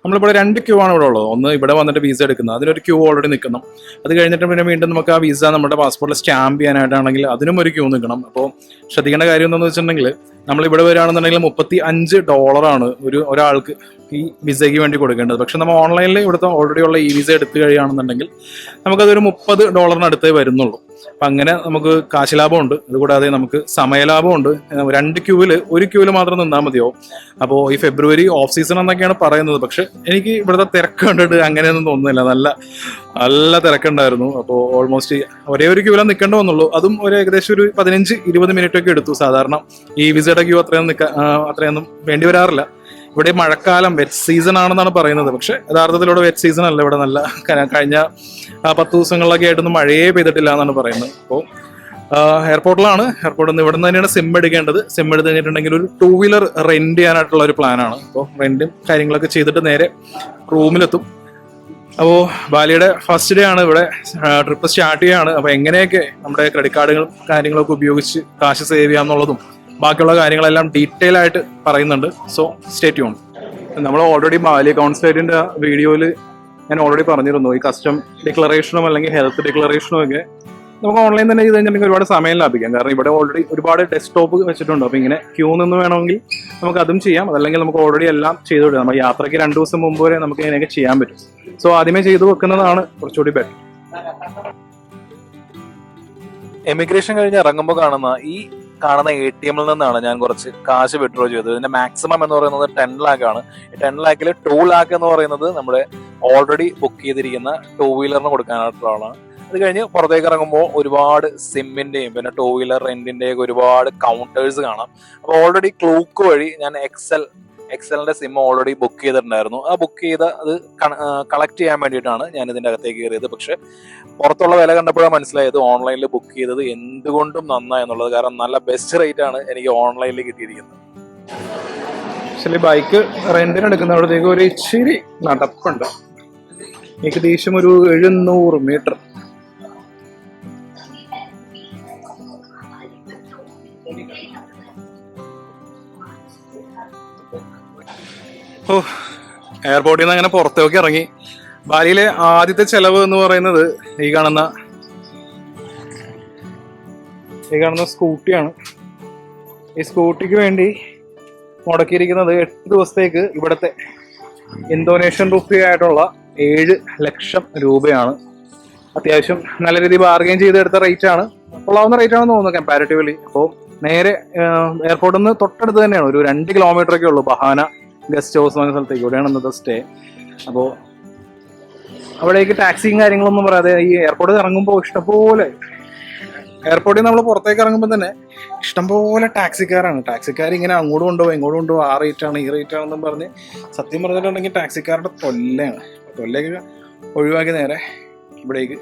നമ്മളിവിടെ 2 ക്യൂ ആണ് ഇവിടെ ഉള്ളത്. ഒന്ന് ഇവിടെ വന്നിട്ട് വിസ എടുക്കുന്നത്, അതിനൊരു ക്യൂ ഓൾറെഡി നിൽക്കണം. അത് കഴിഞ്ഞിട്ട് പിന്നെ വീണ്ടും നമുക്ക് ആ വിസ നമ്മുടെ പാസ്പോർട്ടിൽ സ്റ്റാമ്പ് ചെയ്യാനായിട്ടാണെങ്കിൽ അതിനും ഒരു ക്യൂ നിൽക്കണം. അപ്പോൾ ശ്രദ്ധിക്കേണ്ട കാര്യം എന്താണെന്ന് വെച്ചിട്ടുണ്ടെങ്കിൽ നമ്മൾ ഇവിടെ വരികയാണെന്നുണ്ടെങ്കിൽ $35 ഒരാൾക്ക് ഈ വിസയ്ക്ക് വേണ്ടി കൊടുക്കേണ്ടത്. പക്ഷെ നമ്മൾ ഓൺലൈനിൽ ഇവിടുത്തെ ഓൾറെഡി ഉള്ള ഈ വിസ എടുത്തു കഴിയുകയാണെന്നുണ്ടെങ്കിൽ നമുക്കതൊരു $30 അടുത്തേ വരുന്നുള്ളൂ. അപ്പം അങ്ങനെ നമുക്ക് കാശ് ലാഭമുണ്ട്. അതുകൂടാതെ നമുക്ക് സമയലാഭമുണ്ട്. 2 ക്യൂവിൽ ഒരു ക്യൂവിൽ മാത്രം നിന്നാൽ മതിയോ. അപ്പോൾ ഈ ഫെബ്രുവരി ഓഫ് സീസൺ എന്നൊക്കെയാണ് പറയുന്നത്. പക്ഷെ എനിക്ക് ഇവിടുത്തെ തിരക്ക് കണ്ടിട്ട് അങ്ങനെയൊന്നും തോന്നുന്നില്ല. നല്ല തിരക്കുണ്ടായിരുന്നു. അപ്പോൾ ഓൾമോസ്റ്റ് ഒരേ ഒരു ക്യൂവിലാണ് നിൽക്കേണ്ടി വന്നുള്ളൂ. അതും ഏകദേശം ഒരു 15-20 മിനിറ്റ് ഒക്കെ എടുത്തു. സാധാരണ ഈ വിസയുടെ ക്യൂ അത്രയൊന്നും വേണ്ടി വരാറില്ല. ഇവിടെ മഴക്കാലം വെറ്റ് സീസൺ ആണെന്നാണ് പറയുന്നത്. പക്ഷെ യഥാർത്ഥത്തിലൂടെ വെറ്റ് സീസൺ അല്ല. ഇവിടെ നല്ല കഴിഞ്ഞ 10 ദിവസങ്ങളിലൊക്കെ ആയിട്ടൊന്നും മഴയേ പെയ്തിട്ടില്ല എന്നാണ് പറയുന്നത്. അപ്പോൾ എയർപോർട്ടിലാണ്. എയർപോർട്ടിൽ നിന്ന് ഇവിടെ നിന്ന് തന്നെയാണ് സിം എടുക്കേണ്ടത്. സിം എടുത്ത് കഴിഞ്ഞിട്ടുണ്ടെങ്കിൽ ഒരു 2 വീലർ റെന്റ് ചെയ്യാനായിട്ടുള്ള ഒരു പ്ലാനാണ്. അപ്പോൾ റെന്റും കാര്യങ്ങളൊക്കെ ചെയ്തിട്ട് നേരെ റൂമിലെത്തും. അപ്പോൾ ബാലിയുടെ ഫസ്റ്റ് ഡേ ആണ് ഇവിടെ. ട്രിപ്പ് സ്റ്റാർട്ട് ചെയ്യാണ്. അപ്പോൾ എങ്ങനെയൊക്കെ നമ്മുടെ ക്രെഡിറ്റ് കാർഡുകളും കാര്യങ്ങളൊക്കെ ഉപയോഗിച്ച് കാശ് സേവ് ചെയ്യാന്നുള്ളതും ബാക്കിയുള്ള കാര്യങ്ങളെല്ലാം ഡീറ്റെയിൽ ആയിട്ട് പറയുന്നുണ്ട്. So stay tune. നമ്മൾ ഓൾറെഡി ബാലി കൗൺസിലേറ്റിന്റെ വീഡിയോയിൽ ഞാൻ ഓൾറെഡി പറഞ്ഞിരുന്നു, ഈ കസ്റ്റം ഡിക്ലറേഷനും അല്ലെങ്കിൽ ഹെൽത്ത് ഡിക്ലറേഷനും ഒക്കെ നമുക്ക് ഓൺലൈൻ തന്നെ ചെയ്ത് കഴിഞ്ഞിട്ടുണ്ടെങ്കിൽ ഒരുപാട് സമയം ലാഭിക്കാം. കാരണം ഇവിടെ ഓൾറെഡി ഒരുപാട് ഡെസ്ക്ടോപ്പ് വെച്ചിട്ടുണ്ട്. അപ്പോൾ ഇങ്ങനെ ക്യൂ നിന്ന് വേണമെങ്കിൽ നമുക്ക് അതും ചെയ്യാം. അതല്ലെങ്കിൽ നമുക്ക് ഓൾറെഡി എല്ലാം ചെയ്തു വിടാം. നമ്മൾ യാത്രയ്ക്ക് 2 ദിവസം മുമ്പ് വരെ നമുക്ക് ഇങ്ങനെയൊക്കെ ചെയ്യാൻ പറ്റും. സോ ആദ്യമേ ചെയ്തു വെക്കുന്നതാണ് കുറച്ചുകൂടി ബെറ്റർ. എമിഗ്രേഷൻ കഴിഞ്ഞ് ഇറങ്ങുമ്പോൾ കാണുന്ന ATM നിന്നാണ് ഞാൻ കുറച്ച് കാശ് വിഡ്രോ ചെയ്തത്. ഇതിന്റെ മാക്സിമം എന്ന് പറയുന്നത് 10 ലാക്ക് ആണ്. 10 ലാക്കിൽ 2 ലാക്ക് എന്ന് പറയുന്നത് നമ്മുടെ ഓൾറെഡി ബുക്ക് ചെയ്തിരിക്കുന്ന 2 വീലറിന് കൊടുക്കാനായിട്ടുള്ളതാണ്. അത് കഴിഞ്ഞ് പുറത്തേക്ക് ഇറങ്ങുമ്പോൾ ഒരുപാട് സിമ്മിന്റെയും പിന്നെ 2 വീലർ റെന്റിന്റെയും ഒരുപാട് കൗണ്ടേഴ്സ് കാണാം. അപ്പോൾ ഓൾറെഡി ക്ലൂക്ക് വഴി ഞാൻ എക്സലിന്റെ സിം ഓൾറെഡി ബുക്ക് ചെയ്തിട്ടുണ്ടായിരുന്നു. ആ ബുക്ക് ചെയ്ത് അത് കളക്ട് ചെയ്യാൻ വേണ്ടിയിട്ടാണ് ഞാൻ ഇതിന്റെ അകത്തേക്ക് കയറിയത്. പക്ഷെ പുറത്തുള്ള വില കണ്ടപ്പോഴാണ് മനസ്സിലായത് ഓൺലൈനിൽ ബുക്ക് ചെയ്തത് എന്തുകൊണ്ടും നന്നായി എന്നുള്ളത്. കാരണം നല്ല ബെസ്റ്റ് റേറ്റ് ആണ് എനിക്ക് ഓൺലൈനിൽ കിട്ടിയിരിക്കുന്നത്. ആക്ച്വലി ബൈക്ക് റെന്റിന് എടുക്കുന്നവിടത്തേക്ക് ഒരു ഇച്ചിരി നടപ്പുണ്ട്. ഏകദേശം ഒരു 700 മീറ്റർ. എയർപോർട്ടിൽ നിന്ന് അങ്ങനെ പുറത്തേക്ക് ഇറങ്ങി. ബാലിയിലെ ആദ്യത്തെ ചെലവ് എന്ന് പറയുന്നത് ഈ കാണുന്ന സ്കൂട്ടിയാണ്. ഈ സ്കൂട്ടിക്ക് വേണ്ടി മുടക്കിയിരിക്കുന്നത് 8 ദിവസത്തേക്ക് ഇവിടുത്തെ ഇന്തോനേഷ്യൻ റുപ്പി ആയിട്ടുള്ള 7 ലക്ഷം രൂപയാണ്. അത്യാവശ്യം നല്ല രീതിയിൽ ബാർഗെയിൻ ചെയ്തെടുത്ത റേറ്റ് ആണ്. കൊള്ളാവുന്ന റേറ്റ് ആണെന്ന് തോന്നുന്നു കമ്പാരിറ്റീവ്ലി. അപ്പോൾ നേരെ എയർപോർട്ടിൽ നിന്ന് തൊട്ടടുത്ത് തന്നെയാണ്, ഒരു 2 കിലോമീറ്ററൊക്കെ ഉള്ളൂ ബഹാന ഗസ്റ്റ് ഹൗസ് എന്ന സ്ഥലത്തേക്ക്. ഇവിടെയാണ് ഇന്നത്തെ സ്റ്റേ. അപ്പോൾ അവിടേക്ക് ടാക്സിയും കാര്യങ്ങളൊന്നും പറയാതെ ഈ എയർപോർട്ടിൽ ഇറങ്ങുമ്പോൾ ഇഷ്ടംപോലെ, എയർപോർട്ടിൽ നമ്മൾ പുറത്തേക്ക് ഇറങ്ങുമ്പോൾ തന്നെ ഇഷ്ടംപോലെ ടാക്സിക്കാർ ഇങ്ങനെ അങ്ങോട്ട് കൊണ്ടുപോകും ഇങ്ങോട്ട് കൊണ്ടുപോകും. ആ റേറ്റാണ് ഈ റേറ്റ് ആണെന്നും പറഞ്ഞ് സത്യം പറഞ്ഞിട്ടുണ്ടെങ്കിൽ ടാക്സിക്കാരുടെ തൊല്ലയൊക്കെ ഒഴിവാക്കി നേരെ ഇവിടേക്ക്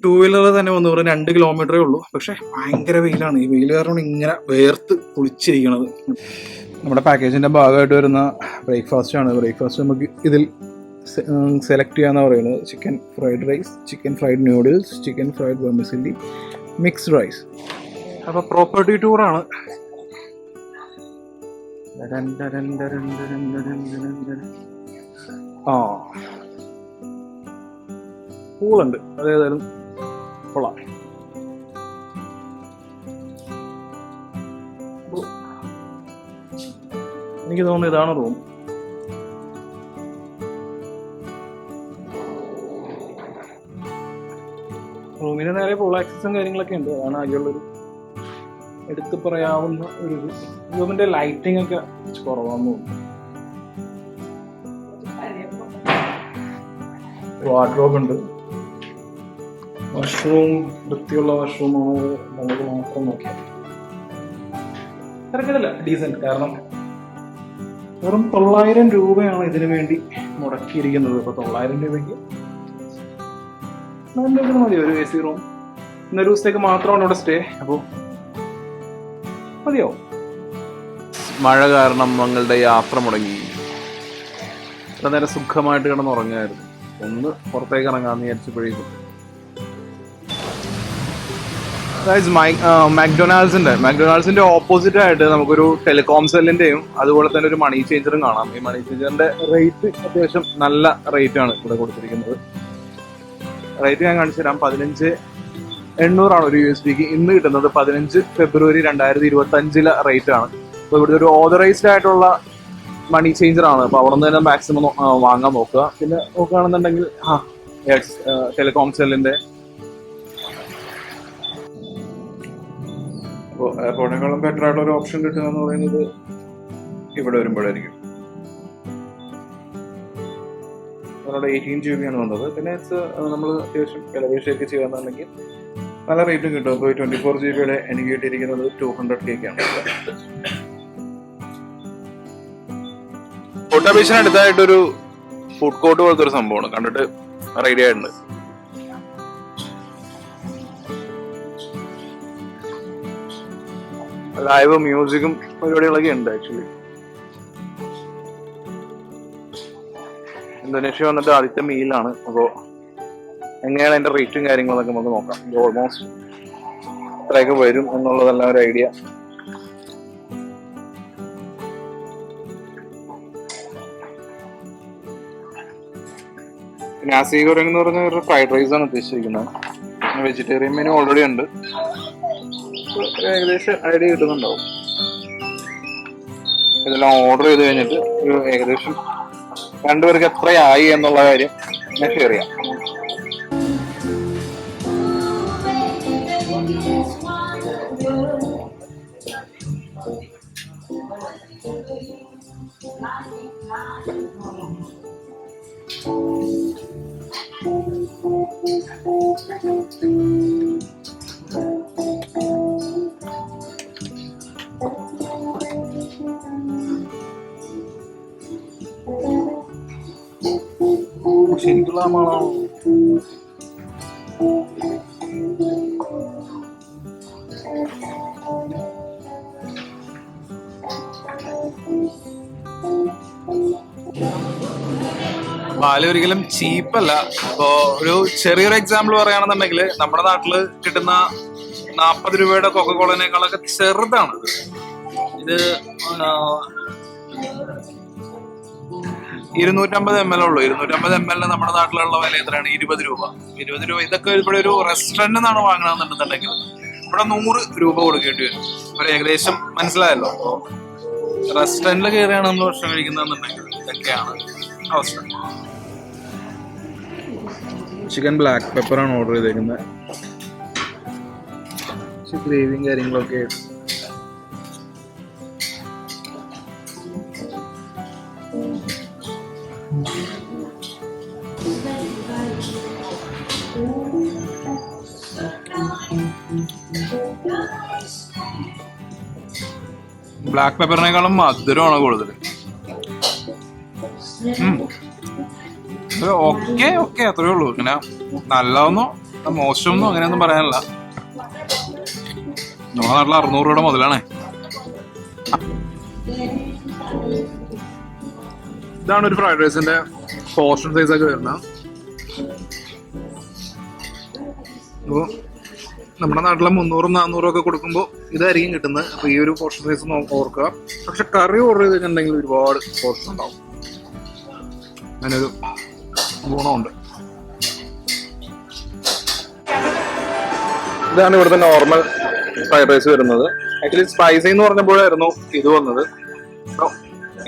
2 വീലർ തന്നെ വന്ന് പറഞ്ഞ് 2 കിലോമീറ്ററേ ഉള്ളൂ. പക്ഷെ ഭയങ്കര വെയിലാണ്. ഈ വെയിൽ കാരണം ഇങ്ങനെ വേർത്ത് കുളിച്ചിരിക്കണത്. നമ്മുടെ പാക്കേജിന്റെ ഭാഗമായിട്ട് വരുന്ന ബ്രേക്ക്ഫാസ്റ്റ് ആണ്. ബ്രേക്ക്ഫാസ്റ്റ് നമുക്ക് ഇതിൽ സെലക്ട് ചെയ്യാന്ന് പറയുന്നത് chicken fried rice, chicken fried noodles, chicken fried vermicelli, mixed rice. അപ്പൊ പ്രോപ്പർട്ടി ടൂറാണ്. പൂളുണ്ട്, അതേതായാലും കൊള്ളാം. എനിക്ക് തോന്നുന്നു ഇതാണ് റൂം. റൂമിന് നേരെ പൂൾ ആക്സസും കാര്യങ്ങളൊക്കെ ഉണ്ട്. അതാണ് ആകെയുള്ളൊരു എടുത്തു പറയാവുന്ന ഒരു റൂമിന്റെ ലൈറ്റിംഗ് ഒക്കെ കുറവാന്ന് തോന്നുന്നു. വാർഡ്രോബ് ഉണ്ട്. വാഷ്റൂം വൃത്തിയുള്ള വാഷ്റൂമാണ്. നമുക്ക് മാത്രം നോക്കിയാൽ തിരക്കില്ല, ഡീസന്റ്. കാരണം വെറും 900 രൂപയാണ് ഇതിനു വേണ്ടി മുടക്കിയിരിക്കുന്നത്. ഇപ്പൊ 900 രൂപയ്ക്ക് മതി ഒരു AC റൂം. ഇന്നൊരു ദിവസത്തേക്ക് മാത്രമാണ് ഇവിടെ സ്റ്റേ. അപ്പോൾ മതിയോ? മഴ കാരണം ഞങ്ങളുടെ യാത്ര മുടങ്ങി. ഇത്ര നേരം സുഖമായിട്ട് കിടന്നുറങ്ങായിരുന്നു. ഒന്ന് പുറത്തേക്ക് ഇറങ്ങാമെന്ന് വിചാരിച്ചപ്പോഴേക്കും മാക്ഡൊണാൾഡ്സിന്റെ ഓപ്പോസിറ്റ് ആയിട്ട് നമുക്കൊരു ടെലികോം സെല്ലിന്റെയും അതുപോലെ തന്നെ ഒരു മണി ചേഞ്ചറും കാണാം. ഈ മണി ചേഞ്ചറിന്റെ റേറ്റ് അത്യാവശ്യം നല്ല റേറ്റ് ആണ് ഇവിടെ കൊടുത്തിരിക്കുന്നത്. റേറ്റ് ഞാൻ കാണിച്ചു തരാം. 15,800 ഒരു USDക്ക് ഇന്ന് കിട്ടുന്നത്. 15 ഫെബ്രുവരി 2025 റേറ്റ് ആണ്. അപ്പൊ ഇവിടെ ഒരു ഓതറൈസ്ഡ് ആയിട്ടുള്ള മണി ചേഞ്ചർ ആണ്. അപ്പൊ അവിടെ നിന്ന് തന്നെ മാക്സിമം വാങ്ങാൻ നോക്കുക. പിന്നെ നോക്കുകയാണെന്നുണ്ടെങ്കിൽ ടെലികോം സെല്ലിന്റെ അപ്പോൾ എയർപോർട്ടിനേക്കാളും ബെറ്റർ ആയിട്ടുള്ള ഒരു ഓപ്ഷൻ കിട്ടുക എന്ന് പറയുന്നത് ഇവിടെ വരുമ്പോഴായിരിക്കും. നമ്മളോട് 18 GB ആണ് വന്നത്. പിന്നെ നമ്മൾ അത്യാവശ്യം വിലപേശയൊക്കെ ചെയ്യാന്നുണ്ടെങ്കിൽ നല്ല റേറ്റും കിട്ടും. ഇപ്പോൾ 24 GB എനിക്ക് കിട്ടിയിരിക്കുന്നത് 200K ആണ്. കോട്ട ബീച്ചിന് അടുത്തായിട്ടൊരു ഫുഡ് കോർട്ട് പോലത്തെ ഒരു സംഭവമാണ്. കണ്ടിട്ട് റെഡി ആയിട്ടുണ്ട്. ലൈവ് മ്യൂസിക്കും പരിപാടികളൊക്കെ ഉണ്ട്. ആക്ച്വലി ഇന്തോനേഷ്യ വന്നിട്ട് ആദ്യത്തെ മീലാണ്. അപ്പോൾ എങ്ങനെയാണ് അതിന്റെ റേറ്റും കാര്യങ്ങളൊക്കെ നമുക്ക് നോക്കാം. ഓൾമോസ്റ്റ് എത്രയൊക്കെ വരും എന്നുള്ളതെല്ലാം ഒരു ഐഡിയ. നാസി ഗോറിങ് എന്ന് പറഞ്ഞ ഒരു ഫ്രൈഡ് റൈസ് ആണ് ഉദ്ദേശിച്ചിരിക്കുന്നത്. വെജിറ്റേറിയൻ മെനു ഓൾറെഡി ഉണ്ട്. ഏകദേശം ഐഡിയ കിട്ടുന്നുണ്ടാവും. ഇതെല്ലാം ഓർഡർ ചെയ്ത് കഴിഞ്ഞിട്ട് ഒരു ഏകദേശം രണ്ടുപേർക്ക് എത്രയായി എന്നുള്ള കാര്യം ഞാൻ ഷെയർ ചെയ്യാം. ശരിക്കുള്ള ആളാണോ? ബാലി ഒരിക്കലും ചീപ്പല്ല. ഇപ്പോ ഒരു ചെറിയൊരു എക്സാമ്പിൾ പറയുകയാണെന്നുണ്ടെങ്കിൽ നമ്മുടെ നാട്ടില് കിട്ടുന്ന 40 രൂപയുടെ കൊക്കക്കോളനേക്കാളൊക്കെ ചെറുതാണ് ഇത്. 250 ml ഉള്ളൂ. 250 ml നമ്മുടെ നാട്ടിലുള്ള വില എത്രയാണ്? 20 രൂപ. 20 രൂപ. ഇതൊക്കെ ഇവിടെ ഒരു റെസ്റ്റോറന്റിൽ നിന്നാണ് വാങ്ങണമെന്നുണ്ടെന്നുണ്ടെങ്കിൽ ഇവിടെ 100 രൂപ കൊടുക്കേണ്ടി വരും. ഒരു ഏകദേശം മനസ്സിലായല്ലോ. അപ്പോ റെസ്റ്റോറന്റിൽ കയറിയാണ് നമ്മൾ ഭക്ഷണം കഴിക്കുന്നതെന്നുണ്ടെങ്കിൽ ഇതൊക്കെയാണ് അവസ്ഥ. ചിക്കൻ ബ്ലാക്ക് പെപ്പറാണ് ഓർഡർ ചെയ്തേക്കുന്നത്. ഗ്രേവിയും കാര്യങ്ങളൊക്കെ ബ്ലാക്ക് പെപ്പറിനേക്കാളും മധുരമാണ് കൂടുതൽ. ഓക്കെ അത്രേ ഉള്ളൂ. ഇങ്ങനെ നല്ലതൊന്നോ മോശമൊന്നും അങ്ങനെയൊന്നും പറയാനല്ല. നമ്മുടെ നാട്ടിൽ 600 രൂപയുടെ മുതലാണേ. ഇതാണ് ഒരു ഫ്രൈഡ് റൈസിന്റെ പോർഷൻ സൈസ് ഒക്കെ വരുന്നത്. അപ്പോൾ നമ്മുടെ നാട്ടിലെ 300-400 ഒക്കെ കൊടുക്കുമ്പോൾ ഇതായിരിക്കും കിട്ടുന്നത്. അപ്പൊ ഈ ഒരു പോർഷൻ സൈസ് ഓർക്കുക. പക്ഷെ കറി ഓർഡർ ചെയ്തിട്ടുണ്ടെങ്കിൽ ഒരുപാട് പോർഷൻ ഉണ്ടാവും. അങ്ങനൊരു ഗുണമുണ്ട്. ഇതാണ് ഇവിടുത്തെ നോർമൽ ഫ്രൈഡ് റൈസ് വരുന്നത്. ആക്ച്വലി സ്പൈസി എന്ന് പറഞ്ഞപ്പോഴായിരുന്നു ഇത് വന്നത്.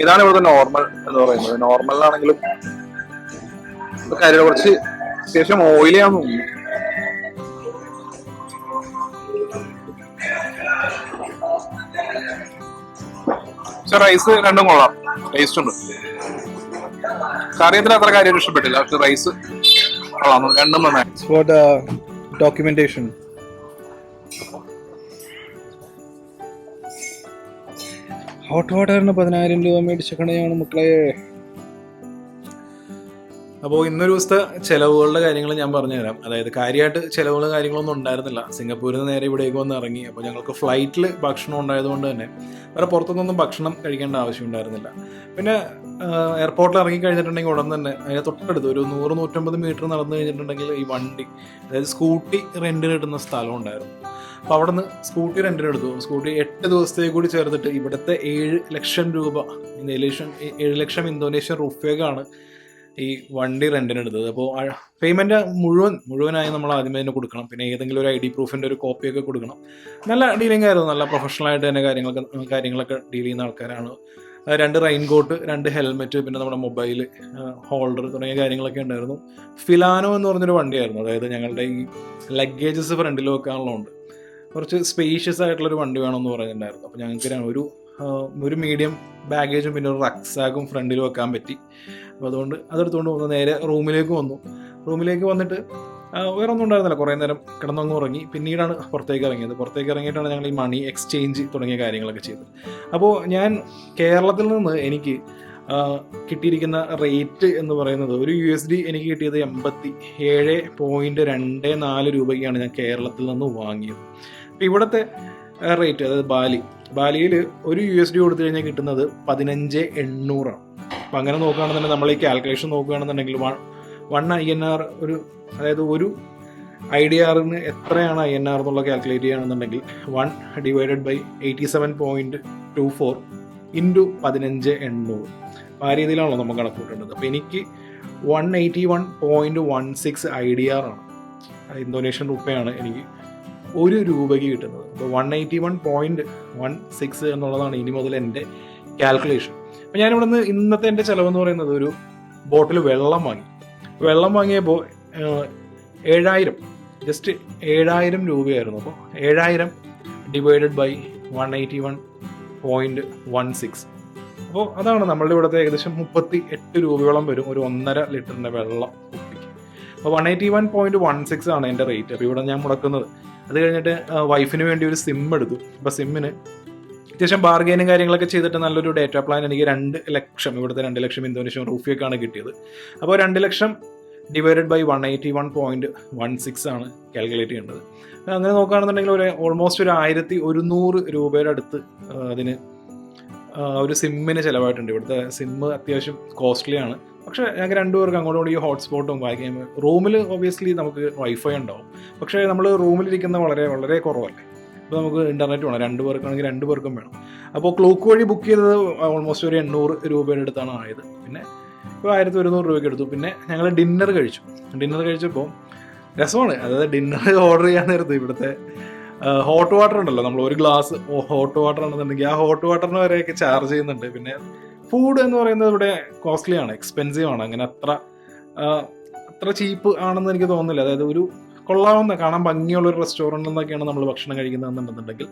ഇതാണ് ഇവിടുത്തെ നോർമൽ എന്ന് പറയുന്നത്. നോർമലിലാണെങ്കിലും കാര്യം കുറച്ച് അത്യാവശ്യം ഓയിലിയാന്ന് തോന്നുന്നു. പക്ഷെ റൈസ് രണ്ടും കൊള്ളാം, ടേസ്റ്റ് ഉണ്ട്. കറിയത്തിൽ അത്ര കാര്യം ഇഷ്ടപ്പെട്ടില്ല, പക്ഷെ റൈസ് കൊള്ളാം, രണ്ടും നന്നായി. ഡോക്യുമെന്റേഷൻ ഹോട്ട് വാട്ടറിന് 10,000 രൂപ മേടിച്ച കടയാണ് മക്കളെ. അപ്പോൾ ഇന്നൊരു ദിവസത്തെ ചിലവുകളുടെ കാര്യങ്ങൾ ഞാൻ പറഞ്ഞുതരാം. അതായത് കാര്യമായിട്ട് ചിലവുകളും കാര്യങ്ങളൊന്നും ഉണ്ടായിരുന്നില്ല. സിംഗപ്പൂരിൽ നിന്ന് നേരെ ഇവിടേക്ക് വന്ന് ഇറങ്ങി. അപ്പോൾ ഞങ്ങൾക്ക് ഫ്ലൈറ്റിൽ ഭക്ഷണം ഉണ്ടായതുകൊണ്ട് തന്നെ വേറെ പുറത്തുനിന്നൊന്നും ഭക്ഷണം കഴിക്കേണ്ട ആവശ്യം ഉണ്ടായിരുന്നില്ല. പിന്നെ എയർപോർട്ടിൽ ഇറങ്ങി കഴിഞ്ഞിട്ടുണ്ടെങ്കിൽ ഉടൻ തന്നെ അതിന് തൊട്ടടുത്ത് ഒരു 100-150 മീറ്റർ നടന്നു കഴിഞ്ഞിട്ടുണ്ടെങ്കിൽ ഈ വണ്ടി, അതായത് സ്കൂട്ടി റെൻറ്റിന് കിട്ടുന്ന സ്ഥലം ഉണ്ടായിരുന്നു. അപ്പോൾ അവിടെ നിന്ന് സ്കൂട്ടി റെൻറ്റിന് എടുത്തു. സ്കൂട്ടി 8 ദിവസത്തേക്ക് കൂടി ചേർത്തിട്ട് ഇവിടുത്തെ 7 ലക്ഷം രൂപ, 7 ലക്ഷം ഇന്തോനേഷ്യൻ റുപ്യക്കാണ് ഈ വണ്ടി റെൻറ്റിനെടുത്തത്. അപ്പോൾ പേയ്മെൻറ്റ് മുഴുവനായി നമ്മൾ ആദ്യമേ തന്നെ കൊടുക്കണം. പിന്നെ ഏതെങ്കിലും ഒരു ID പ്രൂഫിൻ്റെ ഒരു കോപ്പിയൊക്കെ കൊടുക്കണം. നല്ല ഡീലിംഗ് ആയിരുന്നു. നല്ല പ്രൊഫഷണലായിട്ട് തന്നെ കാര്യങ്ങളൊക്കെ ഡീൽ ചെയ്യുന്ന ആൾക്കാരാണ്. 2 റെയിൻ കോട്ട്, 2 ഹെൽമെറ്റ്, പിന്നെ നമ്മുടെ മൊബൈൽ ഹോൾഡർ തുടങ്ങിയ കാര്യങ്ങളൊക്കെ ഉണ്ടായിരുന്നു. ഫിലാനോ എന്ന് പറഞ്ഞൊരു വണ്ടിയായിരുന്നു. അതായത് ഞങ്ങളുടെ ഈ ലഗേജസ് ഫ്രണ്ടിൽ വെക്കാനുള്ളതുകൊണ്ട് കുറച്ച് സ്പേഷ്യസ് ആയിട്ടുള്ളൊരു വണ്ടി വേണമെന്ന് പറഞ്ഞിട്ടുണ്ടായിരുന്നു. അപ്പോൾ ഞങ്ങൾക്ക് ഒരു മീഡിയം ബാഗേജും പിന്നെ ഒരു റക്സാക്കും ഫ്രണ്ടിൽ വെക്കാൻ പറ്റി. അപ്പോൾ അതുകൊണ്ട് അതെടുത്തുകൊണ്ട് വന്ന് നേരെ റൂമിലേക്ക് വന്നു. റൂമിലേക്ക് വന്നിട്ട് വേറെ ഒന്നും ഉണ്ടായിരുന്നില്ല. കുറേ നേരം കിടന്നങ്ങ് ഉറങ്ങി. പിന്നീടാണ് പുറത്തേക്ക് ഇറങ്ങിയത്. പുറത്തേക്ക് ഇറങ്ങിയിട്ടാണ് ഞങ്ങൾ ഈ മണി എക്സ്ചേഞ്ച് തുടങ്ങിയ കാര്യങ്ങളൊക്കെ ചെയ്തത്. അപ്പോൾ ഞാൻ കേരളത്തിൽ നിന്ന് എനിക്ക് കിട്ടിയിരിക്കുന്ന റേറ്റ് എന്ന് പറയുന്നത് ഒരു USD എനിക്ക് കിട്ടിയത് 87.24 രൂപയ്ക്കാണ് ഞാൻ കേരളത്തിൽ നിന്ന് വാങ്ങിയത്. അപ്പോൾ ഇവിടുത്തെ റേറ്റ്, അതായത് ബാലിയിൽ ഒരു USD കൊടുത്തു കഴിഞ്ഞാൽ കിട്ടുന്നത് 15,800. അപ്പം അങ്ങനെ നോക്കുകയാണെന്നുണ്ടെങ്കിൽ നമ്മൾ ഈ കാൽക്കുലേഷൻ നോക്കുകയാണെന്നുണ്ടെങ്കിൽ 1 INR അതായത് ഒരു IDRന് എത്രയാണ് INR എന്നുള്ള കാൽക്കുലേറ്റ് ചെയ്യുകയാണെന്നുണ്ടെങ്കിൽ 1 ഡിവൈഡഡ് ബൈ 87.24 ഇൻറ്റു 15,800. അപ്പോൾ ആ രീതിയിലാണല്ലോ നമുക്ക് കണക്ക് കൂട്ടേണ്ടത്. അപ്പോൾ എനിക്ക് 181.16 IDR ആണ്, ഇന്തോനേഷ്യൻ റുപ്പയാണ് എനിക്ക് ₹1 കിട്ടുന്നത്. അപ്പോൾ 181.16 എന്നുള്ളതാണ് ഇനി മുതൽ എൻ്റെ കാൽക്കുലേഷൻ. അപ്പോൾ ഞാനിവിടെ നിന്ന് ഇന്നത്തെ എൻ്റെ ചിലവെന്ന് പറയുന്നത് ഒരു ബോട്ടിൽ വെള്ളം വാങ്ങിയപ്പോൾ 7,000 ജസ്റ്റ് 7,000 രൂപയായിരുന്നു. അപ്പോൾ 7,000 ഡിവൈഡഡ് ബൈ 181.16. അപ്പോൾ അതാണ് നമ്മളുടെ ഇവിടുത്തെ ഏകദേശം 38 രൂപയോളം വരും ഒരു 1.5 ലിറ്ററിൻ്റെ വെള്ളം കുപ്പിക്ക്. അപ്പോൾ 181.16 ആണ് എൻ്റെ റേറ്റ്. അപ്പോൾ ഇവിടെ ഞാൻ മുടക്കുന്നത്. അത് കഴിഞ്ഞിട്ട് വൈഫിന് വേണ്ടി ഒരു സിം എടുത്തു. അപ്പോൾ സിമ്മിന് അത്യാവശ്യം ബാർഗെയിനും കാര്യങ്ങളൊക്കെ ചെയ്തിട്ട് നല്ലൊരു ഡേറ്റ പ്ലാൻ എനിക്ക് 2 ലക്ഷം, ഇവിടുത്തെ 2 ലക്ഷം ഇന്തോനേഷ്യൻ റുപ്പിയൊക്കെയാണ് കിട്ടിയത്. അപ്പോൾ 2 ലക്ഷം ഡിവൈഡഡ് ബൈ 181.16 ആണ് കാൽക്കുലേറ്റ് ചെയ്യേണ്ടത്. അങ്ങനെ നോക്കുകയാണെന്നുണ്ടെങ്കിൽ ഓൾമോസ്റ്റ് ഒരു 1,100 രൂപയുടെ അടുത്ത് അതിന് ഒരു സിമ്മിന് ചിലവായിട്ടുണ്ട്. ഇവിടുത്തെ സിമ്മ് അത്യാവശ്യം കോസ്റ്റ്ലി ആണ്. പക്ഷേ ഞങ്ങൾക്ക് 2 പേർക്ക് അങ്ങോട്ടും ഈ ഹോട്ട്സ്പോട്ടും റൂമിൽ ഓബിയസ്ലി നമുക്ക് വൈഫൈ ഉണ്ടാവും. പക്ഷേ നമ്മൾ റൂമിലിരിക്കുന്ന വളരെ വളരെ കുറവല്ലേ. അപ്പോൾ നമുക്ക് ഇൻ്റർനെറ്റ് വേണം. 2 പേർക്കാണെങ്കിൽ 2 പേർക്കും വേണം. അപ്പോൾ ക്ലോക്ക് വഴി ബുക്ക് ചെയ്തത് ഓൾമോസ്റ്റ് ഒരു 800 രൂപയുടെ അടുത്താണ് ആയത്. പിന്നെ ഇപ്പോൾ 1,100 രൂപയ്ക്ക് എടുത്തു. പിന്നെ ഞങ്ങൾ ഡിന്നർ കഴിച്ചപ്പോൾ രസമാണ്. അതായത് ഡിന്നർ ഓർഡർ ചെയ്യാൻ നേരത്ത് ഇവിടുത്തെ ഹോട്ട് വാട്ടർ ഉണ്ടല്ലോ, നമ്മൾ ഒരു ഗ്ലാസ് ഹോട്ട് വാട്ടർ ആണെന്നുണ്ടെങ്കിൽ ആ ഹോട്ട് വാട്ടറിന് വരെയൊക്കെ ചാർജ് ചെയ്യുന്നുണ്ട്. പിന്നെ ഫുഡ് എന്ന് പറയുന്നത് ഇവിടെ കോസ്റ്റ്ലി ആണ്, എക്സ്പെൻസീവ് ആണ്. അങ്ങനെ അത്ര ചീപ്പ് ആണെന്ന് എനിക്ക് തോന്നുന്നില്ല. അതായത് ഒരു കൊള്ളാവുന്ന കാണാൻ ഭംഗിയുള്ള ഒരു റെസ്റ്റോറൻറ്റ് എന്നൊക്കെയാണ് നമ്മൾ ഭക്ഷണം കഴിക്കുന്നതെന്നുണ്ടെന്നുണ്ടെങ്കിൽ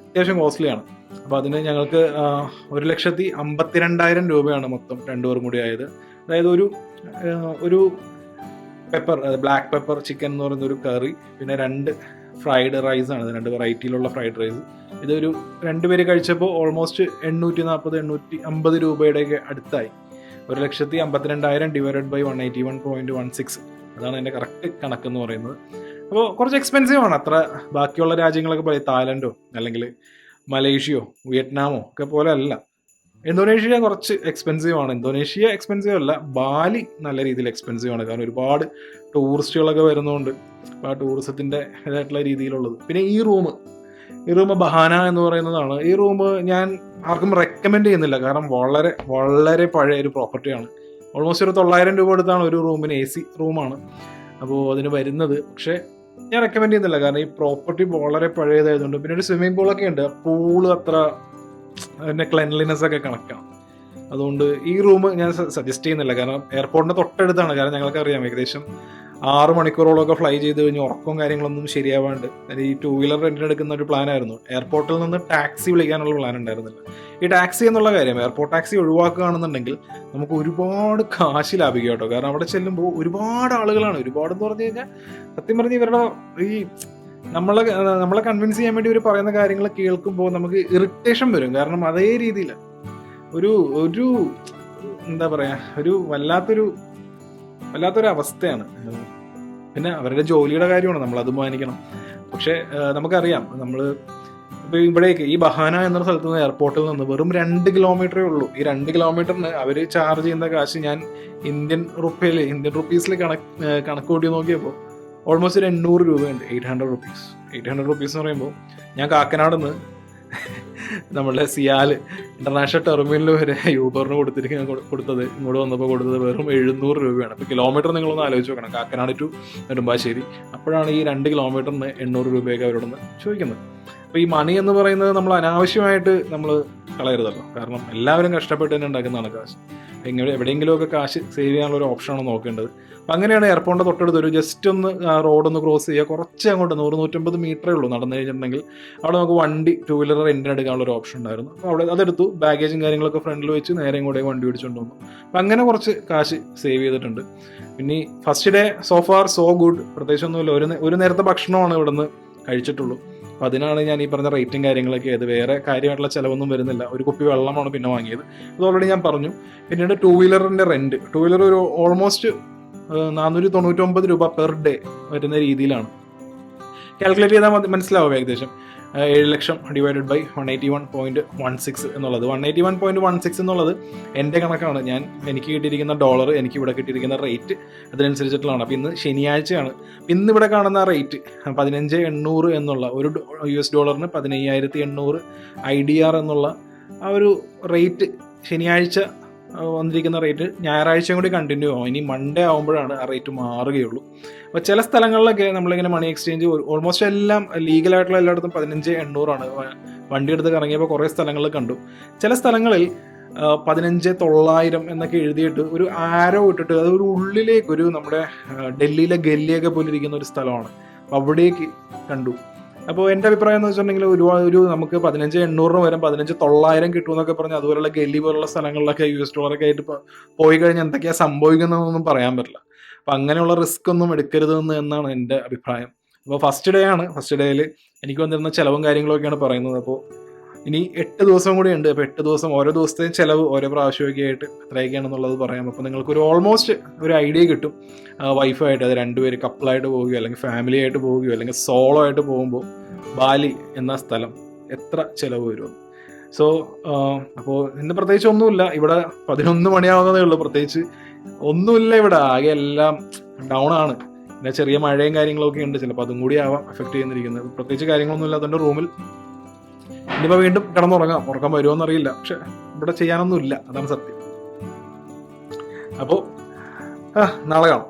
അത്യാവശ്യം കോസ്റ്റ്ലിയാണ്. അപ്പോൾ അതിന് ഞങ്ങൾക്ക് 1,52,000 രൂപയാണ് മൊത്തം 2 പേരും കൂടി ആയത്. അതായത് ഒരു പെപ്പർ, ബ്ലാക്ക് പെപ്പർ ചിക്കൻ എന്ന് പറയുന്ന ഒരു കറി, പിന്നെ 2 ഫ്രൈഡ് റൈസ് ആണ്, 2 വെറൈറ്റിയിലുള്ള ഫ്രൈഡ് റൈസ്. ഇതൊരു 2 പേര് കഴിച്ചപ്പോൾ ഓൾമോസ്റ്റ് 840-850 രൂപയുടെയൊക്കെ അടുത്തായി. 1,52,000 ഡിവൈഡഡ് ബൈ 181.16 അതാണ് എൻ്റെ കറക്റ്റ് കണക്കെന്ന് പറയുന്നത്. അപ്പോൾ കുറച്ച് എക്സ്പെൻസീവ് ആണ്. അത്ര ബാക്കിയുള്ള രാജ്യങ്ങളൊക്കെ പോലെ തായ്ലൻഡോ അല്ലെങ്കിൽ മലേഷ്യയോ വിയറ്റ്നാമോ ഒക്കെ പോലെ അല്ല. ഇന്തോനേഷ്യ കുറച്ച് എക്സ്പെൻസീവ് ആണ്. ഇന്തോനേഷ്യ എക്സ്പെൻസീവ് അല്ല, ബാലി നല്ല രീതിയിൽ എക്സ്പെൻസീവ് ആണ്. കാരണം ഒരുപാട് ടൂറിസ്റ്റുകളൊക്കെ വരുന്നതുകൊണ്ട് ആ ടൂറിസത്തിൻ്റെ ഇതായിട്ടുള്ള രീതിയിലുള്ളത്. പിന്നെ ഈ റൂം ബഹാന എന്ന് പറയുന്നതാണ്. ഈ റൂം ഞാൻ ആർക്കും റെക്കമെൻഡ് ചെയ്യുന്നില്ല. കാരണം വളരെ വളരെ പഴയ ഒരു പ്രോപ്പർട്ടിയാണ്. ഓൾമോസ്റ്റ് ഒരു 900 രൂപ എടുത്താണ് ഒരു റൂമിന്. AC റൂമാണ് അപ്പോൾ അതിന് വരുന്നത്. പക്ഷേ ഞാൻ റെക്കമെൻഡ് ചെയ്യുന്നില്ല. കാരണം ഈ പ്രോപ്പർട്ടി വളരെ പഴയതായതുകൊണ്ട്. പിന്നെ ഒരു സ്വിമ്മിംഗ് പൂളൊക്കെ ഉണ്ട്. പൂള് അത്ര അതിൻ്റെ ക്ലെൻലിനെസ് ഒക്കെ കണക്കാണ്. അതുകൊണ്ട് ഈ റൂം ഞാൻ സജസ്റ്റ് ചെയ്യുന്നില്ല. കാരണം എയർപോർട്ടിന് തൊട്ടടുത്താണ്. കാരണം ഞങ്ങൾക്കറിയാം ഏകദേശം 6 മണിക്കൂറോളമൊക്കെ ഫ്ലൈ ചെയ്ത് കഴിഞ്ഞ് ഉറക്കവും കാര്യങ്ങളൊന്നും ശരിയാവാണ്ട് ഈ 2 വീലർ റെന്റിന് എടുക്കുന്ന ഒരു പ്ലാൻ ആയിരുന്നു. എയർപോർട്ടിൽ നിന്ന് ടാക്സി വിളിക്കാനുള്ള പ്ലാൻ ഉണ്ടായിരുന്നില്ല. ഈ ടാക്സി എന്നുള്ള കാര്യം, എയർപോർട്ട് ടാക്സി ഒഴിവാക്കുകയാണെന്നുണ്ടെങ്കിൽ നമുക്ക് ഒരുപാട് കാശ് ലാഭിക്കാം കേട്ടോ. കാരണം അവിടെ ചെല്ലുമ്പോൾ ഒരുപാട് ആളുകളാണ്. ഒരുപാടെന്ന് പറഞ്ഞു കഴിഞ്ഞാൽ സത്യം പറഞ്ഞ് ഇവരുടെ ഈ നമ്മളെ കൺവിൻസ് ചെയ്യാൻ വേണ്ടി ഇവർ പറയുന്ന കാര്യങ്ങൾ കേൾക്കുമ്പോൾ നമുക്ക് ഇറിറ്റേഷൻ വരും. കാരണം അതേ രീതിയിൽ ഒരു എന്താ പറയുക, ഒരു വല്ലാത്തൊരു അവസ്ഥയാണ്. പിന്നെ അവരുടെ ജോലിയുടെ കാര്യമാണ്, നമ്മൾ അത് മാനിക്കണം. പക്ഷെ നമുക്കറിയാം, നമ്മൾ ഇപ്പോൾ ഇവിടേക്ക് ഈ ബഹാന എന്ന സ്ഥലത്ത് നിന്ന് എയർപോർട്ടിൽ നിന്ന് വെറും 2 കിലോമീറ്ററേ ഉള്ളൂ. ഈ 2 കിലോമീറ്ററിന് അവർ ചാർജ് ചെയ്യുന്ന കാശ് ഞാൻ ഇന്ത്യൻ റുപ്പീസിൽ കണക്ക് കൂട്ടി നോക്കിയപ്പോൾ ഓൾമോസ്റ്റ് ഒരു 800 രൂപയുണ്ട്. 800 റുപ്പീസ് എന്ന് പറയുമ്പോൾ ഞാൻ കാക്കനാട് നിന്ന് നമ്മളുടെ സിയാൽ ഇന്റർനാഷണൽ ടെർമിനൽ വരെ യൂബറിന് കൊടുത്തത് ഇങ്ങോട്ട് വന്നപ്പോൾ കൊടുത്തത് വെറും 700 രൂപയാണ്. അപ്പോൾ കിലോമീറ്റർ നിങ്ങളൊന്ന് ആലോചിച്ച് നോക്കണം. കാക്കനാട് ടു നെടുമ്പാശ്ശേരി. അപ്പോഴാണ് ഈ 2 കിലോമീറ്ററിന് 800 രൂപയൊക്കെ അവരോടൊന്ന് ചോദിക്കുന്നത്. അപ്പോൾ ഈ മണി എന്ന് പറയുന്നത് നമ്മൾ അനാവശ്യമായിട്ട് നമ്മൾ കളയരുതല്ലോ. കാരണം എല്ലാവരും കഷ്ടപ്പെട്ട് തന്നെ ഉണ്ടാക്കുന്നതാണ് കാശ്. എവിടെയെങ്കിലുമൊക്കെ കാശ് സേവ് ചെയ്യാനുള്ള ഒരു ഓപ്ഷനാണ് നോക്കേണ്ടത്. അപ്പം അങ്ങനെയാണ് എയർപോർട്ടിൻ്റെ തൊട്ടടുത്ത് ഒരു ജസ്റ്റ് ഒന്ന് റോഡൊന്ന് ക്രോസ് ചെയ്യുക, കുറച്ച് അങ്ങോട്ട് 100-150 മീറ്ററേ ഉള്ളൂ നടന്നു കഴിഞ്ഞിട്ടുണ്ടെങ്കിൽ അവിടെ നമുക്ക് വണ്ടി 2 വീലർ റെന്റിന് എടുക്കാനുള്ള ഒരു ഓപ്ഷൻ ഉണ്ടായിരുന്നു. അപ്പോൾ അവിടെ അതെടുത്തു, ബാഗേജും കാര്യങ്ങളൊക്കെ ഫ്രണ്ടിൽ വെച്ച് നേരെ ഇങ്ങോട്ടേക്ക് വണ്ടി പിടിച്ചുകൊണ്ട് വന്നു. അപ്പം അങ്ങനെ കുറച്ച് കാശ് സേവ് ചെയ്തിട്ടുണ്ട്. പിന്നെ first day so far so good. പ്രത്യേകിച്ചൊന്നുമില്ല, ഒരു നേരത്തെ ഭക്ഷണമാണ് ഇവിടെ നിന്ന് കഴിച്ചിട്ടുള്ളൂ. അപ്പോൾ അതിനാണ് ഞാൻ ഈ പറഞ്ഞ റേറ്റും കാര്യങ്ങളൊക്കെ ആയത്. വേറെ കാര്യമായിട്ടുള്ള ചിലവൊന്നും വരുന്നില്ല. ഒരു കുപ്പി വെള്ളമാണ് പിന്നെ വാങ്ങിയത്, അത് ഓൾറെഡി ഞാൻ പറഞ്ഞു. പിന്നീട് 2 വീലറിൻ്റെ റെൻറ്റ്, 2 വീലർ ഒരു ഓൾമോസ്റ്റ് 499 രൂപ പെർ ഡേ വരുന്ന രീതിയിലാണ് കാൽക്കുലേറ്റ് ചെയ്താൽ മനസ്സിലാവും ഏകദേശം. 7 ലക്ഷം ഡിവൈഡഡ് ബൈ 181.16 എന്നുള്ളത്. 181.16 എന്നുള്ളത് എൻ്റെ കണക്കാണ്. എനിക്ക് കിട്ടിയിരിക്കുന്ന ഡോളർ, എനിക്ക് ഇവിടെ കിട്ടിയിരിക്കുന്ന റേറ്റ് അതിനനുസരിച്ചിട്ടുള്ളതാണ്. അപ്പോൾ ഇന്ന് ശനിയാഴ്ചയാണ്. ഇന്ന് ഇവിടെ കാണുന്ന റേറ്റ് 15,800 എന്നുള്ള ഒരു US ഡോളറിന് 15,800 IDR എന്നുള്ള ആ ഒരു റേറ്റ് ശനിയാഴ്ച വന്നിരിക്കുന്ന റേറ്റ് ഞായറാഴ്ചയും കൂടി കണ്ടിന്യൂ ആവും. ഇനി മൺഡേ ആകുമ്പോഴാണ് ആ റേറ്റ് മാറുകയുള്ളൂ. അപ്പോൾ ചില സ്ഥലങ്ങളിലൊക്കെ നമ്മളിങ്ങനെ മണി എക്സ്ചേഞ്ച് ഓൾമോസ്റ്റ് എല്ലാം ലീഗലായിട്ടുള്ള എല്ലായിടത്തും 15,800 വണ്ടി എടുത്ത് കറങ്ങിയപ്പോൾ കുറേ സ്ഥലങ്ങളിൽ കണ്ടു. ചില സ്ഥലങ്ങളിൽ 15,900 എന്നൊക്കെ എഴുതിയിട്ട് ഒരു ആരോ ഇട്ടിട്ട് അത് ഒരു ഉള്ളിലേക്ക് ഒരു നമ്മുടെ ഡൽഹിയിലെ ഗല്ലിയൊക്കെ പോലെ ഇരിക്കുന്ന ഒരു സ്ഥലമാണ്. അപ്പോൾ അവിടേക്ക് കണ്ടു. അപ്പോൾ എൻ്റെ അഭിപ്രായം എന്ന് വെച്ചിട്ടുണ്ടെങ്കിൽ ഒരു നമുക്ക് 15,800 വരെ 15,900 കിട്ടുമെന്നൊക്കെ പറഞ്ഞ് അതുപോലുള്ള ഗല്ലി പോലുള്ള സ്ഥലങ്ങളിലൊക്കെ US ഡോളറൊക്കെ ആയിട്ട് പോയി കഴിഞ്ഞാൽ എന്തൊക്കെയാണ് സംഭവിക്കുന്നതെന്നൊന്നും പറയാൻ പറ്റില്ല. അപ്പോൾ അങ്ങനെയുള്ള റിസ്ക് ഒന്നും എടുക്കരുതെന്ന് എന്നാണ് എൻ്റെ അഭിപ്രായം. അപ്പോൾ ഫസ്റ്റ് ഡേ ആണ്. ഫസ്റ്റ് ഡേയിൽ എനിക്ക് വന്നിരുന്ന ചിലവും കാര്യങ്ങളൊക്കെയാണ് പറയുന്നത്. അപ്പോൾ ഇനി 8 ദിവസം കൂടി ഉണ്ട്. അപ്പോൾ 8 ദിവസം ഓരോ ദിവസത്തെയും ചിലവ് ഓരോ പ്രാവശ്യമൊക്കെ ആയിട്ട് എത്രയൊക്കെയാണെന്നുള്ളത് പറയാം. അപ്പോൾ നിങ്ങൾക്കൊരു ഓൾമോസ്റ്റ് ഒരു ഐഡിയ കിട്ടും. വൈഫായിട്ട് അത് രണ്ടുപേര് കപ്പിളായിട്ട് പോവുകയോ അല്ലെങ്കിൽ ഫാമിലി ആയിട്ട് പോവുകയോ അല്ലെങ്കിൽ സോളോ ആയിട്ട് പോകുമ്പോൾ ബാലി എന്ന സ്ഥലം എത്ര ചിലവ് വരും. സോ അപ്പോൾ ഇന്ന് പ്രത്യേകിച്ച് ഒന്നുമില്ല. ഇവിടെ 11 മണിയാവുന്നതേ ഉള്ളൂ. പ്രത്യേകിച്ച് ഒന്നുമില്ല ഇവിടെ. ആകെ എല്ലാം ഡൗൺ ആണ്. പിന്നെ ചെറിയ മഴയും കാര്യങ്ങളൊക്കെ ഉണ്ട്. ചിലപ്പോൾ അതും കൂടി ആവാം എഫക്ട് ചെയ്യുന്നിരിക്കുന്നത്. പ്രത്യേകിച്ച് കാര്യങ്ങളൊന്നും ഇല്ലാത്തതുകൊണ്ട് റൂമിൽ ഇനിയിപ്പോൾ വീണ്ടും കിടന്നുറങ്ങാം. ഉറക്കം വരുമോയെന്ന് അറിയില്ല. പക്ഷെ ഇവിടെ ചെയ്യാനൊന്നുമില്ല. അതാണ് സത്യം. അപ്പോൾ നാളെ കാണാം.